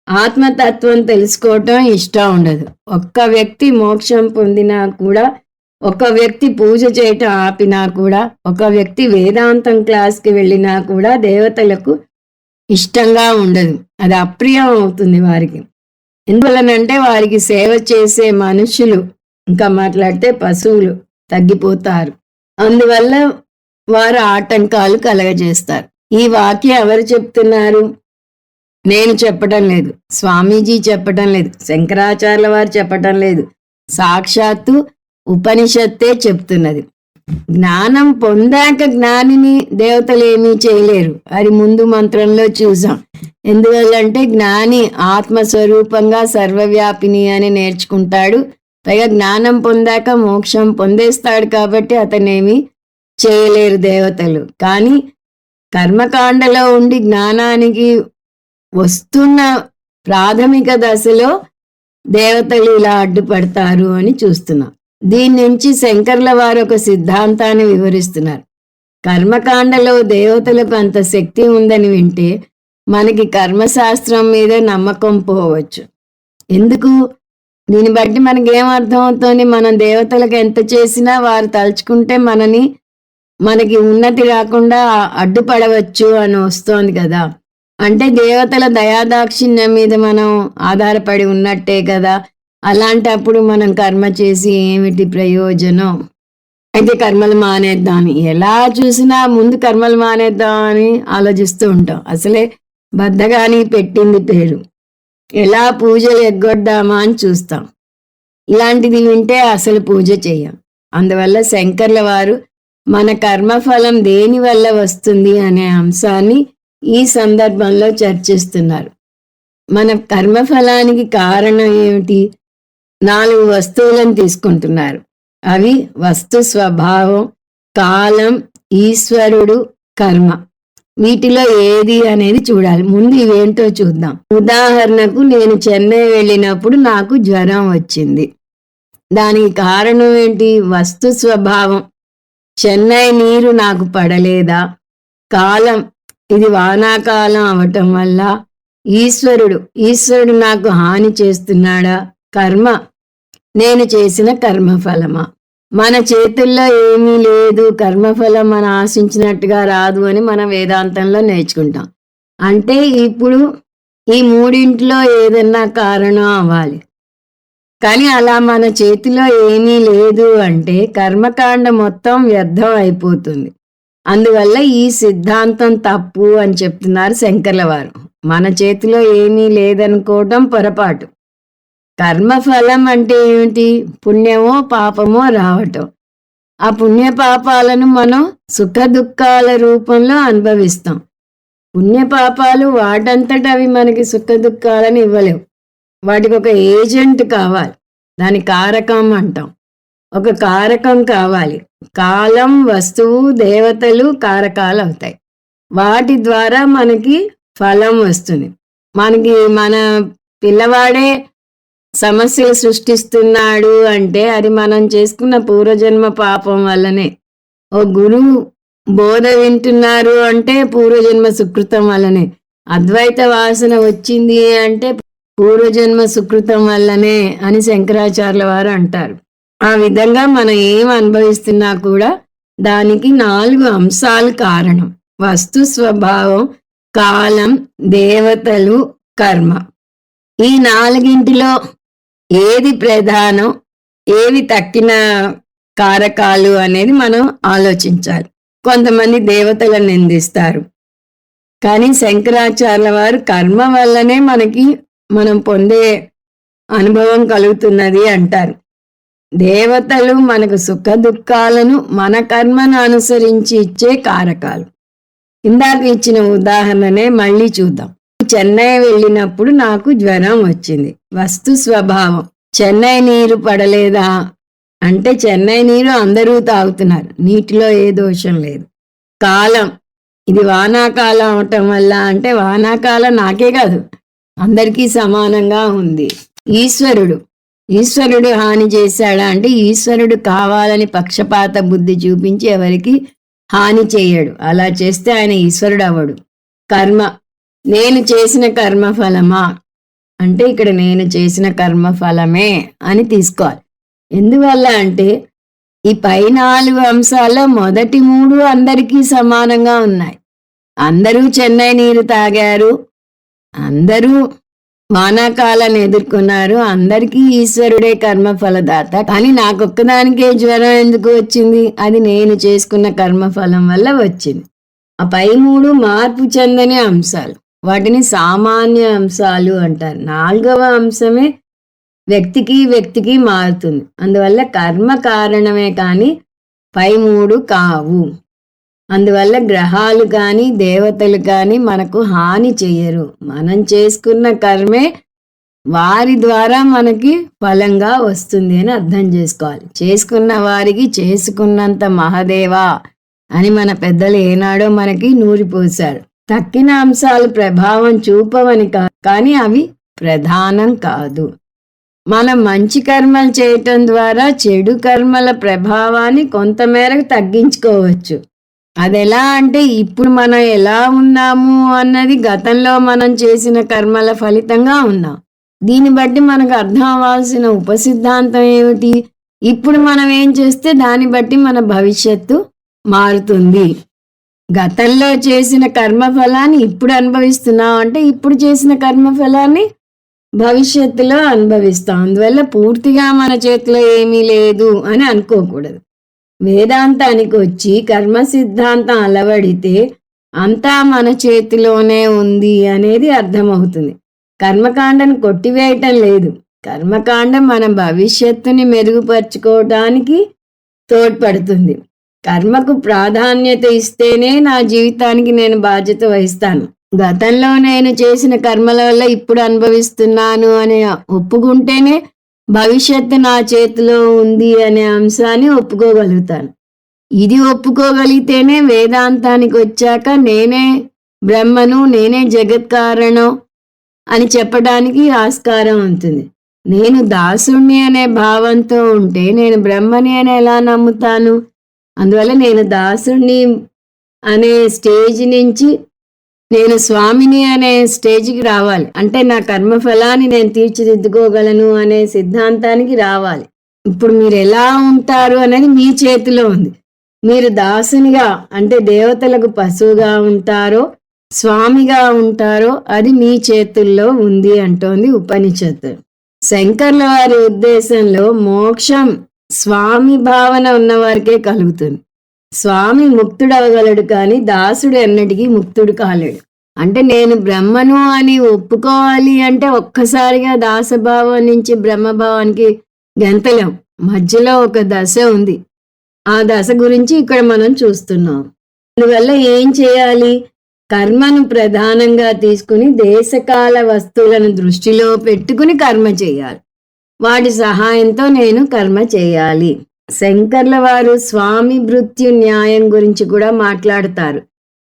ఆత్మతత్వం తెలుసుకోవటం ఇష్టం ఉండదు. ఒక్క వ్యక్తి మోక్షం పొందినా కూడా, ఒక వ్యక్తి పూజ చేయటం ఆపినా కూడా, ఒక వ్యక్తి వేదాంతం క్లాస్కి వెళ్ళినా కూడా దేవతలకు ఇష్టంగా ఉండదు. అది అప్రియం అవుతుంది వారికి. ఎందువలనంటే వారికి సేవ చేసే మనుషులు, ఇంకా మాట్లాడితే పశువులు తగ్గిపోతారు. అందువల్ల వారు ఆటంకాలు కలగజేస్తారు. ఈ వాక్యం ఎవరు చెప్తున్నారు? నేను చెప్పటం లేదు, స్వామీజీ చెప్పటం లేదు, శంకరాచార్యుల వారు చెప్పటం లేదు. సాక్షాత్తు ఉపనిషత్తే చెప్తున్నది. జ్ఞానం పొందాక జ్ఞానిని దేవతలు ఏమీ చేయలేరు. అది ముందు మంత్రంలో చూసాం. ఎందువల్లంటే జ్ఞాని ఆత్మస్వరూపంగా సర్వవ్యాపిని అని నేర్చుకుంటాడు. పైగా జ్ఞానం పొందాక మోక్షం పొందేస్తాడు కాబట్టి అతనేమి చేయలేరు దేవతలు. కానీ కర్మకాండలో ఉండి జ్ఞానానికి వస్తున్న ప్రాథమిక దశలో దేవతలు ఇలా అడ్డుపడతారు అని చూస్తున్నాం. దీని నుంచి శంకర్ల వారు ఒక సిద్ధాంతాన్ని వివరిస్తున్నారు. కర్మకాండలో దేవతలకు అంత శక్తి ఉందని వింటే మనకి కర్మశాస్త్రం మీద నమ్మకం పోవచ్చు. ఎందుకు? దీన్ని బట్టి మనకి ఏమర్థం అవుతుంది? మనం దేవతలకు ఎంత చేసినా వారు తలుచుకుంటే మనకి ఉన్నతి రాకుండా అడ్డుపడవచ్చు అని వస్తోంది కదా. అంటే దేవతల దయాదాక్షిణ్యం మీద మనం ఆధారపడి ఉన్నట్టే కదా. అలాంటప్పుడు మనం కర్మ చేసి ఏమిటి ప్రయోజనం? అయితే కర్మలు మానేద్దామని, ఎలా చూసినా ముందు కర్మలు మానేద్దామని ఆలోచిస్తూ ఉంటాం. అసలే బద్ధగానికి పెట్టింది పేరు. ఎలా పూజలు ఎగ్గొద్దామా అని చూస్తాం. ఇలాంటిది వింటే అసలు పూజ చెయ్యం. అందువల్ల శంకర్ల వారు మన కర్మఫలం దేని వల్ల వస్తుంది అనే అంశాన్ని ఈ సందర్భంలో చర్చిస్తున్నారు. మన కర్మఫలానికి కారణం ఏమిటి? 4 వస్తువులను తీసుకుంటున్నారు. అవి వస్తు స్వభావం, కాలం, ఈశ్వరుడు, కర్మ. వీటిలో ఏది అనేది చూడాలి. ముందు ఇవేంటో చూద్దాం. ఉదాహరణకు నేను చెన్నై వెళ్ళినప్పుడు నాకు జ్వరం వచ్చింది. దానికి కారణం ఏంటి? వస్తు స్వభావం. చెన్నై నీరు నాకు పడలేదా? కాలం, ఇది వానాకాలం అవటం వల్ల. ఈశ్వరుడు నాకు హాని చేస్తున్నాడా? కర్మ, నేను చేసిన కర్మఫలమా? మన చేతుల్లో ఏమీ లేదు, కర్మఫలం మనం ఆశించినట్టుగా రాదు అని మనం వేదాంతంలో నేర్చుకుంటాం. అంటే ఇప్పుడు ఈ మూడింట్లో ఏదన్నా కారణం అవ్వాలి. కానీ అలా మన చేతిలో ఏమీ లేదు అంటే కర్మకాండ మొత్తం వ్యర్థం అయిపోతుంది. అందువల్ల ఈ సిద్ధాంతం తప్పు అని చెప్తున్నారు శంకర్ల వారు. మన చేతిలో ఏమీ లేదనుకోవటం పొరపాటు. కర్మఫలం అంటే ఏమిటి? పుణ్యమో పాపమో రావటం. ఆ పుణ్యపాపాలను మనం సుఖ దుఃఖాల రూపంలో అనుభవిస్తాం. పుణ్యపాపాలు వాటంతట అవి మనకి సుఖ దుఃఖాలను ఇవ్వలేవు. వాటికి ఒక ఏజెంట్ కావాలి. దాని కారకం అంటాం. ఒక కారకం కావాలి. కాలం, వస్తువు, దేవతలు కారకాలు అవుతాయి. వాటి ద్వారా మనకి ఫలం వస్తుంది. మనకి మన పిల్లవాడే సమస్యలు సృష్టిస్తున్నాడు అంటే అది మనం చేసుకున్న పూర్వజన్మ పాపం వల్లనే. ఓ గురువు బోధ వింటున్నారు అంటే పూర్వజన్మ సుకృతం వల్లనే. అద్వైత వాసన వచ్చింది అంటే పూర్వజన్మ సుకృతం వల్లనే అని శంకరాచార్యుల వారు అంటారు. ఆ విధంగా మనం ఏం అనుభవిస్తున్నా కూడా దానికి 4 అంశాలు కారణం: వస్తు స్వభావం, కాలం, దేవతలు, కర్మ. ఈ 4ంటిలో ఏది ప్రధానం, ఏవి తక్కిన కారకాలు అనేది మనం ఆలోచించాలి. కొంతమంది దేవతలను నిందిస్తారు. కానీ శంకరాచార్యుల వారు కర్మ వల్లనే మనం పొందే అనుభవం కలుగుతున్నది అంటారు. దేవతలు మనకు సుఖ దుఃఖాలను మన కర్మను అనుసరించి ఇచ్చే కారకాలు. ఇందాక ఇచ్చిన ఉదాహరణనే మళ్ళీ చూద్దాం. చెన్నై వెళ్ళినప్పుడు నాకు జ్వరం వచ్చింది. వస్తు స్వభావం. చెన్నై నీరు పడలేదా అంటే చెన్నై నీరు అందరూ తాగుతున్నారు, నీటిలో ఏ దోషం లేదు. కాలం, ఇది వానాకాలం అవటం వల్ల అంటే వానాకాలం నాకే కాదు అందరికీ సమానంగా ఉంది. ఈశ్వరుడు హాని చేశాడా అంటే ఈశ్వరుడు కావాలని పక్షపాత బుద్ధి చూపించి ఎవరికి హాని చేయడు. అలా చేస్తే ఆయన ఈశ్వరుడు అవ్వడు. కర్మ, నేను చేసిన కర్మఫలమా అంటే ఇక్కడ నేను చేసిన కర్మఫలమే అని తీసుకోవాలి. ఎందువల్ల అంటే ఈ పై 4 అంశాల్లో మొదటి 3 అందరికీ సమానంగా ఉన్నాయి. అందరూ చెన్నై నీరు తాగారు, అందరూ వానాకాలాన్ని ఎదుర్కొన్నారు, అందరికీ ఈశ్వరుడే కర్మఫలదాత. కానీ నాకొక్కదానికే జ్వరం ఎందుకు వచ్చింది? అది నేను చేసుకున్న కర్మఫలం వల్ల వచ్చింది. ఆ పై 3 మార్పు చెందని అంశాలు, వాటిని సామాన్య అంశాలు అంటారు. 4వ అంశమే వ్యక్తికి మారుతుంది. అందువల్ల కర్మ కారణమే కానీ పై 3 కావు. అందువల్ల గ్రహాలు కానీ దేవతలు కానీ మనకు హాని చెయ్యరు. మనం చేసుకున్న కర్మే వారి ద్వారా మనకి ఫలంగా వస్తుంది అని అర్థం చేసుకోవాలి. చేసుకున్న వారికి చేసుకున్నంత మహదేవా అని మన పెద్దలు ఏనాడో మనకి నూరిపోశారు. తక్కిన అంశాలు ప్రభావం చూపవని కానీ అవి ప్రధానం కాదు. మనం మంచి కర్మలు చేయటం ద్వారా చెడు కర్మల ప్రభావాన్ని కొంతమేరకు తగ్గించుకోవచ్చు. అదెలా అంటే ఇప్పుడు మనం ఎలా ఉన్నాము అన్నది గతంలో మనం చేసిన కర్మల ఫలితంగా ఉన్నాం. దీన్ని బట్టి మనకు అర్థం అవ్వాల్సిన ఉపసిద్ధాంతం ఏమిటి? ఇప్పుడు మనం ఏం చేస్తే దాన్ని బట్టి మన భవిష్యత్తు మారుతుంది. గతంలో చేసిన కర్మఫలాన్ని ఇప్పుడు అనుభవిస్తున్నాం అంటే ఇప్పుడు చేసిన కర్మఫలాన్ని భవిష్యత్తులో అనుభవిస్తాం. అందువల్ల పూర్తిగా మన చేతిలో ఏమీ లేదు అని అనుకోకూడదు. వేదాంతానికి వచ్చి కర్మ సిద్ధాంతం అలవడితే అంతా మన చేతిలోనే ఉంది అనేది అర్థమవుతుంది. కర్మకాండను కొట్టివేయటం లేదు. కర్మకాండ మన భవిష్యత్తుని మెరుగుపరుచుకోవడానికి తోడ్పడుతుంది. కర్మకు ప్రాధాన్యత ఇస్తేనే నా జీవితానికి నేను బాధ్యత వహిస్తాను. గతంలో నేను చేసిన కర్మల వల్ల ఇప్పుడు అనుభవిస్తున్నాను అని ఒప్పుకుంటేనే భవిష్యత్తు నా చేతిలో ఉంది అనే అంశాన్ని ఒప్పుకోగలుగుతాను. ఇది ఒప్పుకోగలిగితేనే వేదాంతానికి వచ్చాక నేనే బ్రహ్మను, నేనే జగత్ కారణం అని చెప్పడానికి ఆస్కారం ఉంటుంది. నేను దాసుణ్ణి అనే భావంతో ఉంటే నేను బ్రహ్మని అని ఎలా నమ్ముతాను? అందువల్ల నేను దాసుణ్ణి అనే స్టేజ్ నుంచి నేను స్వామిని అనే స్టేజ్కి రావాలి. అంటే నా కర్మఫలాన్ని నేను తీర్చిదిద్దుకోగలను అనే సిద్ధాంతానికి రావాలి. ఇప్పుడు మీరు ఎలా ఉంటారు అనేది మీ చేతిలో ఉంది. మీరు దాసునిగా అంటే దేవతలకు పశువుగా ఉంటారో స్వామిగా ఉంటారో అది మీ చేతుల్లో ఉంది అంటోంది ఉపనిషత్తు. శంకర్ల వారి ఉద్దేశంలో మోక్షం స్వామి భావన ఉన్నవారికే కలుగుతుంది. స్వామి ముక్తుడవగలడు కానీ దాసుడు ఎన్నటికీ ముక్తుడు కాలేడు. అంటే నేను బ్రహ్మను అని ఒప్పుకోవాలి అంటే ఒక్కసారిగా దాసభావం నుంచి బ్రహ్మభావానికి గెంతలేం. మధ్యలో ఒక దశ ఉంది. ఆ దశ గురించి ఇక్కడ మనం చూస్తున్నాం. అందువల్ల ఏం చేయాలి? కర్మను ప్రధానంగా తీసుకుని దేశకాల వస్తువులను దృష్టిలో పెట్టుకుని కర్మ చేయాలి. వాటి సహాయంతో నేను కర్మ చేయాలి. శంకర్ల వారు స్వామి భృత్యు న్యాయం గురించి కూడా మాట్లాడతారు.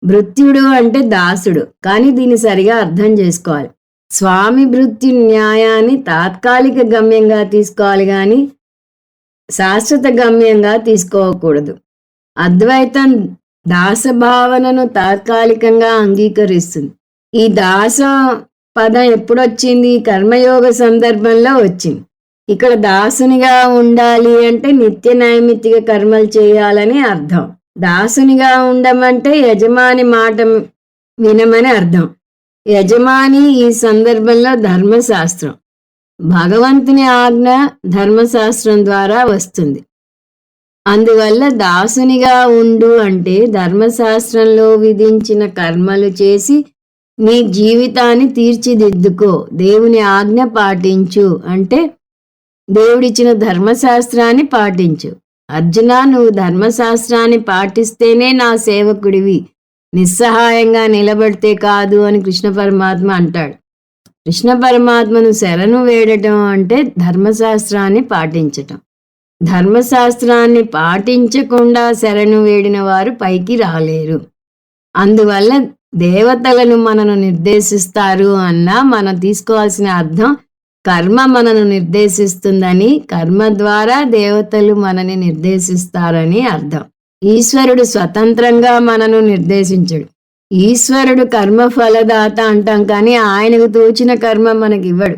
భృత్యుడు అంటే దాసుడు, కానీ దీన్ని సరిగా అర్థం చేసుకోవాలి. స్వామి భృత్యు న్యాయాన్ని తాత్కాలిక గమ్యంగా తీసుకోవాలి కానీ శాశ్వత గమ్యంగా తీసుకోకూడదు. అద్వైతం దాసభావనను తాత్కాలికంగా అంగీకరిస్తుంది. ఈ దాస పదం ఎప్పుడొచ్చింది? కర్మయోగ సందర్భంలో వచ్చింది. ఇక్కడ దాసునిగా ఉండాలి అంటే నిత్య నైమిత్తిక కర్మలు చేయాలని అర్థం. దాసునిగా ఉండమంటే యజమాని మాట వినమని అర్థం. యజమాని ఈ సందర్భంలో ధర్మశాస్త్రం. భగవంతుని ఆజ్ఞ ధర్మశాస్త్రం ద్వారా వస్తుంది. అందువల్ల దాసునిగా ఉండు అంటే ధర్మశాస్త్రంలో విధించిన కర్మలు చేసి నీ జీవితాన్ని తీర్చిదిద్దుకో. దేవుని ఆజ్ఞ పాటించు అంటే దేవుడిచ్చిన ధర్మశాస్త్రాన్ని పాటించు. అర్జున, నువ్వు ధర్మశాస్త్రాన్ని పాటిస్తేనే నా సేవకుడివి, నిస్సహాయంగా నిలబడితే కాదు అని కృష్ణ పరమాత్మ అంటాడు. కృష్ణ పరమాత్మను శరణు వేడటం అంటే ధర్మశాస్త్రాన్ని పాటించటం. ధర్మశాస్త్రాన్ని పాటించకుండా శరణు వేడిన వారు పైకి రాలేరు. అందువల్ల దేవతలను మనను నిర్దేశిస్తారు అన్నా మనం తీసుకోవాల్సిన అర్థం కర్మ మనను నిర్దేశిస్తుందని, కర్మ ద్వారా దేవతలు మనని నిర్దేశిస్తారని అర్థం. ఈశ్వరుడు స్వతంత్రంగా మనను నిర్దేశించడు. ఈశ్వరుడు కర్మ ఫలదాత అంటాం కానీ ఆయనకు తోచిన కర్మ మనకివ్వడు.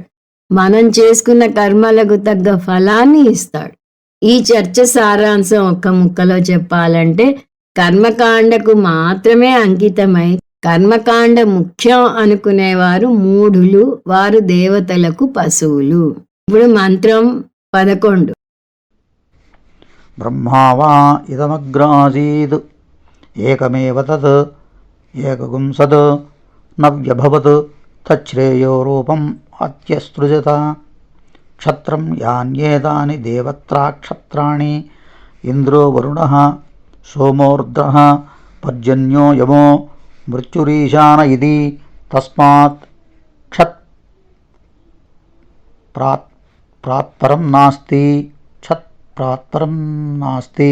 మనం చేసుకున్న కర్మలకు తగ్గ ఫలాన్ని ఇస్తాడు. ఈ చర్చ సారాంశం ఒక్క ముక్కలో చెప్పాలంటే కర్మకాండకు మాత్రమే అంకితమై కర్మకాండ ముఖ్యం అనుకునేవారు మూఢులు, వారు దేవతలకు పశువులు. ఇప్పుడు మంత్రం 11. బ్రహ్మావా ఇదమగ్రాసీద్ ఏకమేవ తత్ ఏకగుం సత్ నవ్యభవత్ తచ్ఛ్రేయో రూపం అత్యసృజత క్షత్రం యాన్యేతాని దేవత్రాక్షత్రాణి ఇంద్రో వరుణః సోమోర్ద్రః పర్జన్యో యమో మృత్యురీశాన ఇది తస్మాత్ క్షత్ ప్రాత్పరం నాస్తి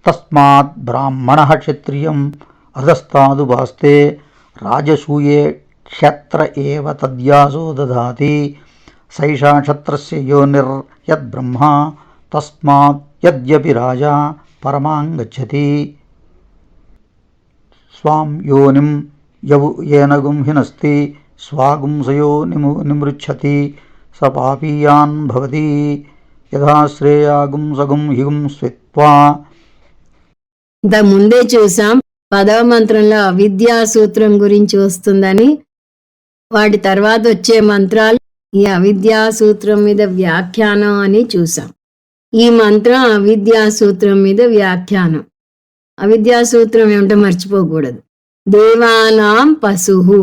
తస్మాత్ బ్రాహ్మణః క్షత్రియం అధస్తాదు భాస్తే రాజసూయే క్షత్ర ఏవ తద్యాసో దదాతి సైషా క్షత్రస్య యోనిర్యద్బ్రహ్మ తస్మాత్ యద్యపి రాజా పరమాం గచ్చతి స్వాం యోనిం ఏనగుం హినస్తి స్వాగుంసయో నిమృచ్చతి స పాపీయాన్ భవతి యథా శ్రేయాగుం సగుం హిగుం స్విత్వా. ఇంత ముందే చూసాం 10వ మంత్రంలో అవిద్యా సూత్రం గురించి వస్తుందని. వాటి తర్వాత వచ్చే మంత్రాలు ఈ అవిద్యా సూత్రం మీద వ్యాఖ్యానం అని చూసాం. ఈ మంత్రం అవిద్యా సూత్రం మీద వ్యాఖ్యానం. అవిద్యా సూత్రం ఏమిటో మర్చిపోకూడదు. దేవానాం పశువు,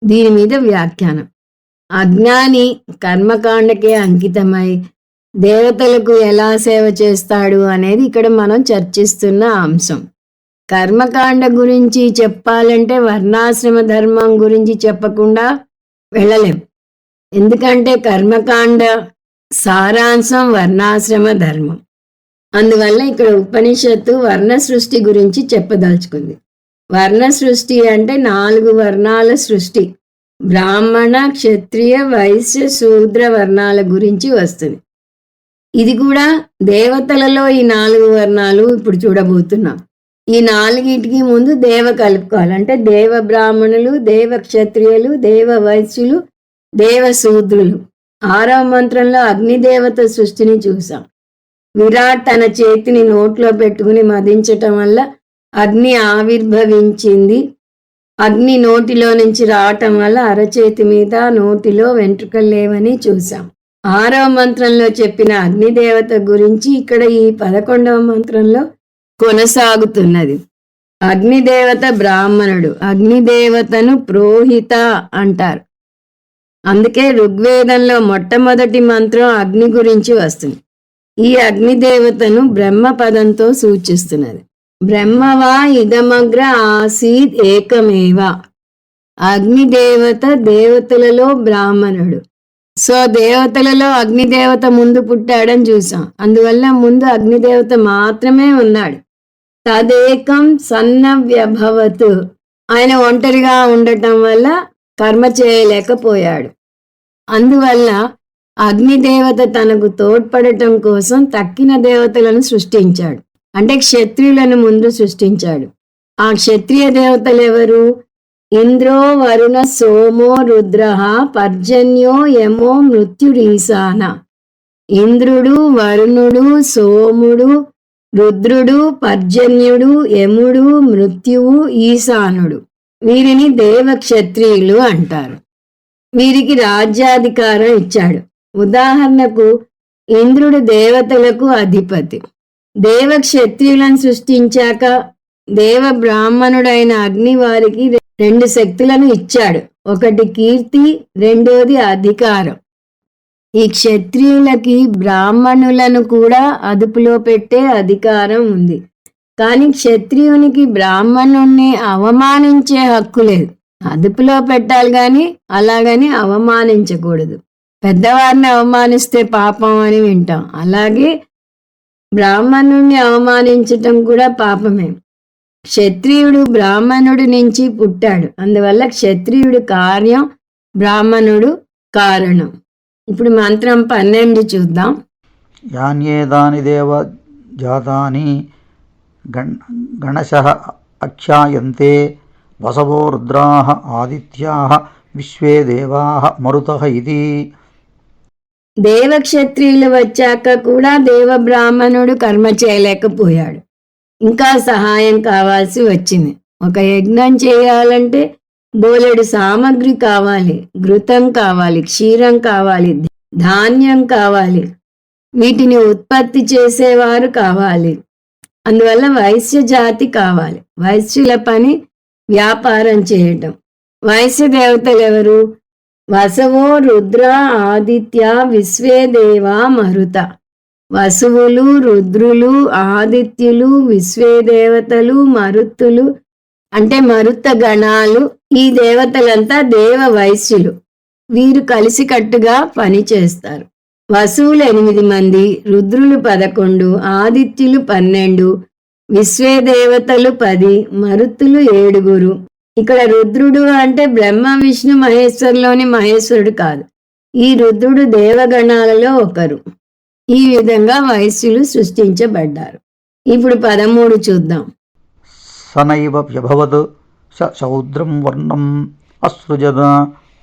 దీని మీద వ్యాఖ్యానం. అజ్ఞాని కర్మకాండకే అంకితమై దేవతలకు ఎలా సేవ చేస్తాడు అనేది ఇక్కడ మనం చర్చిస్తున్న అంశం. కర్మకాండ గురించి చెప్పాలంటే వర్ణాశ్రమ ధర్మం గురించి చెప్పకుండా వెళ్ళలేం. ఎందుకంటే కర్మకాండ సారాంశం వర్ణాశ్రమ ధర్మం. అందువల్ల ఇక్కడ ఉపనిషత్తు వర్ణ సృష్టి గురించి చెప్పదలుచుకుంది. వర్ణ సృష్టి అంటే 4 వర్ణాల సృష్టి. బ్రాహ్మణ, క్షత్రియ, వైశ్య, శూద్ర వర్ణాల గురించి వస్తుంది. ఇది కూడా దేవతలలో ఈ 4 వర్ణాలు ఇప్పుడు చూడబోతున్నాం. ఈ 4టికి ముందు దేవ కలుపుకోవాలి. అంటే దేవ బ్రాహ్మణులు, దేవ క్షత్రియులు, దేవ వైశ్యులు, దేవ శూద్రులు. 6వ మంత్రంలో అగ్నిదేవత సృష్టిని చూసాం. విరాట్ తన చేతిని నోట్లో పెట్టుకుని మదించటం వల్ల అగ్ని ఆవిర్భవించింది. అగ్ని నోటిలో నుంచి రావటం వల్ల అరచేతి మీద నోటిలో వెంట్రుకలు లేవని చూసాం. 6వ మంత్రంలో చెప్పిన అగ్నిదేవత గురించి ఇక్కడ ఈ 11వ మంత్రంలో కొనసాగుతున్నది. అగ్నిదేవత బ్రాహ్మణుడు. అగ్నిదేవతను ప్రోహిత అంటారు. అందుకే ఋగ్వేదంలో మొట్టమొదటి మంత్రం అగ్ని గురించి వస్తుంది. ఈ అగ్నిదేవతను బ్రహ్మ పదంతో సూచిస్తున్నది. బ్రహ్మవా ఇదమగ్ర ఆసీద్ ఏకమేవ. అగ్నిదేవత దేవతలలో బ్రాహ్మణుడు. సో దేవతలలో అగ్నిదేవత ముందు పుట్టాడని చూసాం. అందువల్ల ముందు అగ్నిదేవత మాత్రమే ఉన్నాడు. తదేకం సన్నవ్యభవత్. ఆయన ఒంటరిగా ఉండటం వల్ల కర్మ చేయలేకపోయాడు. అందువల్ల అగ్నిదేవత తనకు తోడ్పడటం కోసం తక్కిన దేవతలను సృష్టించాడు. అంటే క్షత్రియులను ముందు సృష్టించాడు. ఆ క్షత్రియ దేవతలు ఎవరు? ఇంద్రో వరుణ సోమో రుద్ర పర్జన్యో యమో మృత్యురీశాన. ఇంద్రుడు, వరుణుడు, సోముడు, రుద్రుడు, పర్జన్యుడు, యముడు, మృత్యువు, ఈశానుడు. వీరిని దేవక్షత్రియులు అంటారు. వీరికి రాజ్యాధికారం ఇచ్చాడు. ఉదాహరణకు ఇంద్రుడు దేవతలకు అధిపతి. దేవక్షత్రియులను సృష్టించాక దేవ బ్రాహ్మణుడైన అగ్ని వారికి 2 శక్తులను ఇచ్చాడు. ఒకటి కీర్తి, రెండోది అధికారం. ఈ క్షత్రియులకి బ్రాహ్మణులను కూడా అదుపులో పెట్టే అధికారం ఉంది. కానీ క్షత్రియునికి బ్రాహ్మణుణ్ణి అవమానించే హక్కు లేదు. అదుపులో పెట్టాలి కానీ అలాగని అవమానించకూడదు. పెద్దవారిని అవమానిస్తే పాపం అని వింటాం. అలాగే బ్రాహ్మణుణ్ణి అవమానించటం కూడా పాపమే. క్షత్రియుడు బ్రాహ్మణుడి నుంచి పుట్టాడు. అందువల్ల క్షత్రియుడు కార్యం, బ్రాహ్మణుడు కారణం. ఇప్పుడు మంత్రం 12 చూద్దాం. యాన్యేదాని దేవ జాతాని గణశః అఖ్యాయంతే వసవో రుద్రాః ఆదిత్యాః విశ్వే దేవాః మరుతః ఇది. దేవక్షత్రియులు వచ్చాక కూడా దేవ బ్రాహ్మణుడు కర్మ చేయలేకపోయాడు. ఇంకా సహాయం కావాల్సి వచ్చింది. ఒక యజ్ఞం చేయాలంటే బోలెడు సామగ్రి కావాలి. ఘృతం కావాలి, క్షీరం కావాలి, ధాన్యం కావాలి. వీటిని ఉత్పత్తి చేసేవారు కావాలి. అందువల్ల వైశ్య జాతి కావాలి. వైశ్యుల పని వ్యాపారం చేయటం. వైశ్య దేవతలు ఎవరు? వసవో రుద్ర ఆదిత్య విశ్వే దేవా మరుత. వసువులు, రుద్రులు, ఆదిత్యులు, విశ్వే దేవతలు, మరుత్తులు అంటే మరుత గణాలు. ఈ దేవతలంతా దేవ వైశ్యులు. వీరు కలిసికట్టుగా పని చేస్తారు. వసువులు 8 మంది, రుద్రులు 11, ఆదిత్యులు 12, విశ్వే దేవతలు 10, మరుత్తులు 7. ఇక్కడ రుద్రుడు అంటే బ్రహ్మ విష్ణు మహేశ్వరులోని మహేశ్వరుడు కాదు. ఈ రుద్రుడు దేవగణాలలో ఒకరు. ఈ విధంగా వైశ్యులు సృష్టించబడ్డారు. ఇప్పుడు 13 చూద్దాం. సనైవ వ్యభవత్ శౌద్రం వర్ణం అసృజద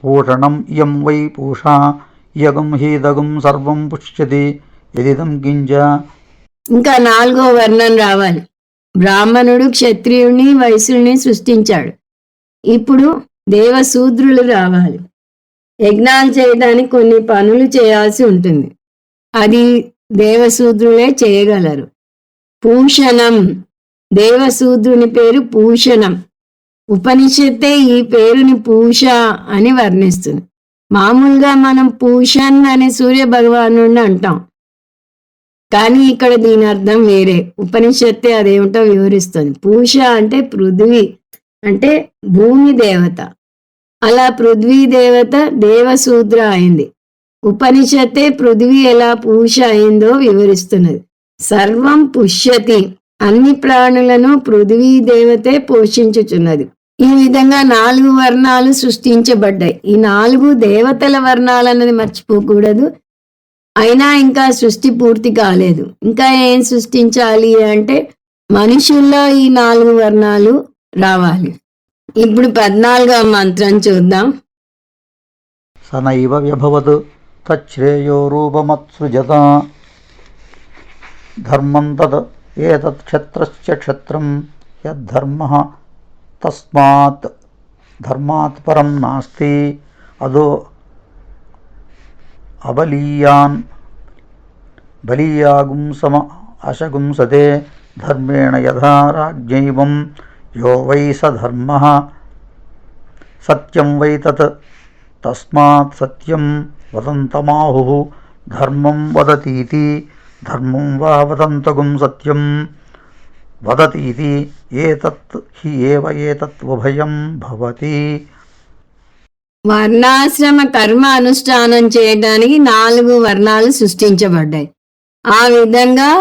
పూషణం ఇయం వై పూషా యగం హీదగం సర్వం పుష్యతి యదిదం కించ. ఇంకా 4వ వర్ణం రావాలి. బ్రాహ్మణుడు క్షత్రియుడిని వైశ్యుల్ని సృష్టించాడు. ఇప్పుడు దేవశూద్రులు రావాలి. యజ్ఞాలు చేయడానికి కొన్ని పనులు చేయాల్సి ఉంటుంది. అది దేవశూద్రులే చేయగలరు. పూషణం, దేవశూద్రుని పేరు పూషణం. ఉపనిషత్తే ఈ పేరుని పూష అని వర్ణిస్తుంది. మామూలుగా మనం పూషన్ అనే సూర్య భగవానుడిని అంటాం. కానీ ఇక్కడ దీని అర్థం వేరే. ఉపనిషత్తే అదేమిటో వివరిస్తుంది. పూష అంటే పృథ్వీ, అంటే భూమి దేవత. అలా పృథ్వీ దేవత దేవశూద్ర అయింది. ఉపనిషత్తే పృథ్వీ ఎలా పూష అయిందో వివరిస్తున్నది. సర్వం పుష్యతి, అన్ని ప్రాణులను పృథ్వీ దేవతే పోషించుచున్నది. ఈ విధంగా 4 వర్ణాలు సృష్టించబడ్డాయి. ఈ 4 దేవతల వర్ణాలన్నది మర్చిపోకూడదు. అయినా ఇంకా సృష్టి పూర్తి కాలేదు. ఇంకా ఏం సృష్టించాలి అంటే మనుషుల్లో ఈ 4 వర్ణాలు రావాలి. ఇప్పుడు 14వ మంత్రం చూద్దాం. సనైవ వ్యభవత్ తచ్ఛ్రేయో రూపమత్సృజత ధర్మం తద్ ఏతత్ క్షత్రస్య క్షత్రం యద్ధర్మః తస్మాత్ ధర్మాత్ పరం నాస్తి అదో అబలీయాన్ బలీయాగుం సమ అశగుంసతే ధర్మేణ యథా రాజ్ఞైవం యో వై స ధర్మః సత్యం వై తత్ తస్మాత్ సత్యం వదంతమాహుః ధర్మం వదతీతి ధర్మం వా వదంతగుం సత్యం వదతీతి ఏతత్ హి ఏవ ఏతత్వుభయం భవతి. వర్ణాశ్రమ కర్మ అనుష్ఠానం చేయడానికి 4 వర్ణాలు సృష్టించబడ్డాయి. ఆ విధంగా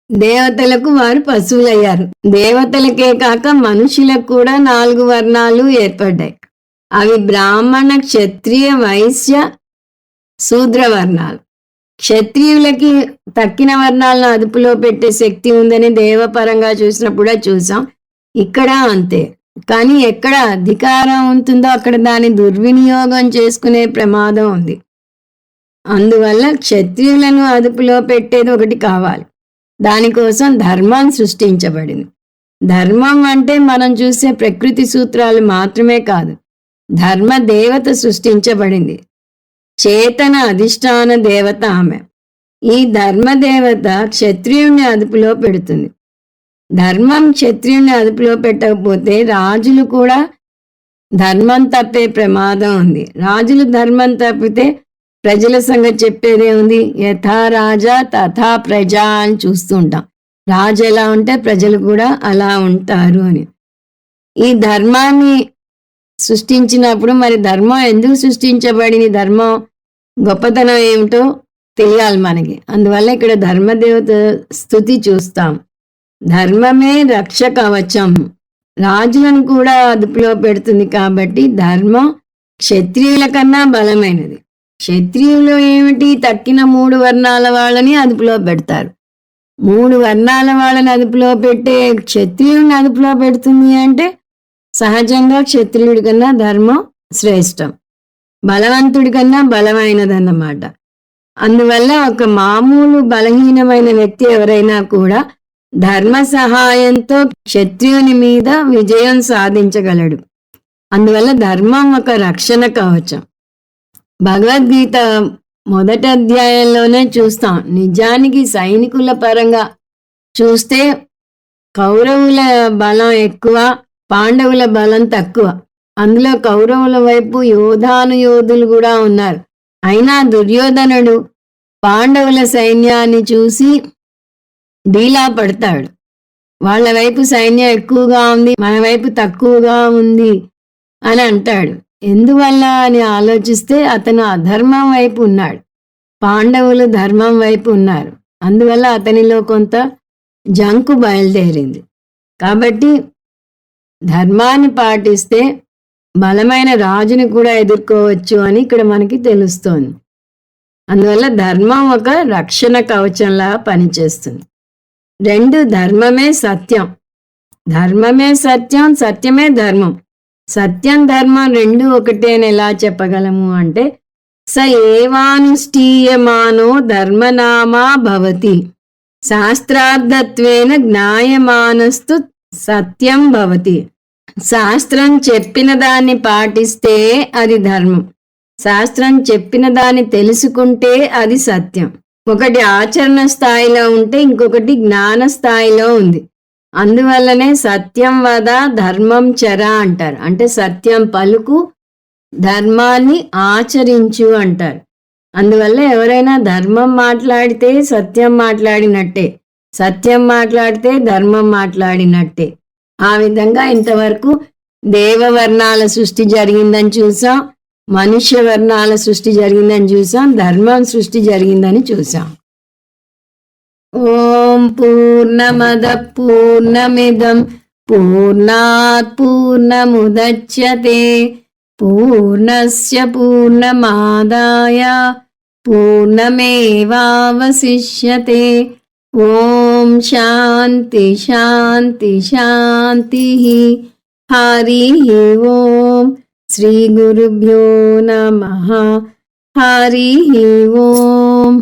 దేవతలకు వారు పశువులయ్యారు. దేవతలకే కాక మనుషులకు కూడా 4 వర్ణాలు ఏర్పడ్డాయి. అవి బ్రాహ్మణ, క్షత్రియ, వైశ్య, శూద్ర వర్ణాలు. క్షత్రియులకి తక్కిన వర్ణాలను అదుపులో పెట్టే శక్తి ఉందని దేవపరంగా చూసినప్పుడు చూసాం. ఇక్కడ అంతే. కానీ ఎక్కడ అధికారం ఉంటుందో అక్కడ దాన్ని దుర్వినియోగం చేసుకునే ప్రమాదం ఉంది. అందువల్ల క్షత్రియులను అదుపులో పెట్టేది ఒకటి కావాలి. దానికోసం ధర్మం సృష్టించబడింది. ధర్మం అంటే మనం చూసే ప్రకృతి సూత్రాలు మాత్రమే కాదు, ధర్మ దేవత సృష్టించబడింది. చేతన అధిష్టాన దేవత ఆమె. ఈ ధర్మదేవత క్షత్రియుణ్ణి అదుపులో పెడుతుంది. ధర్మం క్షత్రియుణ్ణి అదుపులో పెట్టకపోతే రాజులు కూడా ధర్మం తప్పే ప్రమాదం ఉంది. రాజులు ధర్మం తప్పితే ప్రజల సంగతి చెప్పేదే ఉంది. యథా రాజా తథా ప్రజ అని చూస్తుంటాం. రాజు ఎలా ఉంటే ప్రజలు కూడా అలా ఉంటారు అని. ఈ ధర్మాన్ని సృష్టించినప్పుడు మరి ధర్మం ఎందుకు సృష్టించబడింది, ధర్మం గొప్పతనం ఏమిటో తెలియాలి మనకి. అందువల్ల ఇక్కడ ధర్మదేవత స్తుతి చూస్తాం. ధర్మమే రక్ష కవచం, రాజులను కూడా అదుపులో పెడుతుంది. కాబట్టి ధర్మం క్షత్రియుల కన్నా బలమైనది. క్షత్రియులు ఏమిటి, తక్కిన 3 వర్ణాల వాళ్ళని అదుపులో పెడతారు. 3 వర్ణాల వాళ్ళని అదుపులో పెట్టే క్షత్రియుడిని అదుపులో పెడుతుంది అంటే సహజంగా క్షత్రియుడి కన్నా ధర్మం శ్రేష్టం, బలవంతుడి కన్నా బలమైనదన్నమాట. అందువల్ల ఒక మామూలు బలహీనమైన వ్యక్తి ఎవరైనా కూడా ధర్మ సహాయంతో క్షత్రియుని మీద విజయం సాధించగలడు. అందువల్ల ధర్మం ఒక రక్షణ కవచం. భగవద్గీత మొదటి అధ్యాయంలోనే చూస్తాం. నిజానికి సైనికుల పరంగా చూస్తే కౌరవుల బలం ఎక్కువ, పాండవుల బలం తక్కువ. అందులో కౌరవుల వైపు యోధులు కూడా ఉన్నారు. అయినా దుర్యోధనుడు పాండవుల సైన్యాన్ని చూసి డీలా పడతాడు. వాళ్ళ వైపు సైన్యం ఎక్కువగా ఉంది, మన వైపు తక్కువగా ఉంది అని అంటాడు. ఎందువల్ల అని ఆలోచిస్తే అతను అధర్మం వైపు ఉన్నాడు, పాండవులు ధర్మం వైపు ఉన్నారు. అందువల్ల అతనిలో కొంత జంకు బయలుదేరింది. కాబట్టి ధర్మాన్ని పాటిస్తే బలమైన రాజుని కూడా ఎదుర్కోవచ్చు అని ఇక్కడ మనకి తెలుస్తోంది. అందువల్ల ధర్మం ఒక రక్షణ కవచంలా పనిచేస్తుంది. 2 ధర్మమే సత్యం, ధర్మమే సత్యం, సత్యమే ధర్మం. సత్యం ధర్మం 2 ఒకటే అని ఎలా చెప్పగలము అంటే స ఏవానుష్ఠీయమానో ధర్మనామా భవతి శాస్త్రార్థత్వేన జ్ఞాయమానస్తు సత్యం భవతి. శాస్త్రం చెప్పిన దాన్ని పాటిస్తే అది ధర్మం, శాస్త్రం చెప్పిన దాన్ని తెలుసుకుంటే అది సత్యం. ఒకటి ఆచరణ స్థాయిలో ఉంటే ఇంకొకటి జ్ఞాన స్థాయిలో ఉంది. అందువల్లనే సత్యం వద ధర్మం చర అంటారు. అంటే సత్యం పలుకు, ధర్మాన్ని ఆచరించు అంటారు. అందువల్ల ఎవరైనా ధర్మం మాట్లాడితే సత్యం మాట్లాడినట్టే, సత్యం మాట్లాడితే ధర్మం మాట్లాడినట్టే. ఆ విధంగా ఇంతవరకు దేవవర్ణాల సృష్టి జరిగిందని చూసాం, మనుష్య వర్ణాల సృష్టి జరిగిందని చూసాం, ధర్మం సృష్టి జరిగిందని చూసాం. ఓం పూర్ణమద పూర్ణమిదం పూర్ణాత్ పూర్ణముదచ్యతే పూర్ణస్య పూర్ణమాదాయ పూర్ణమేవావశిష్యతే. ఓం శాంతి శాంతి శాంతి. హరి ఓం. శ్రీ గురుభ్యో నమః. హరి ఓం.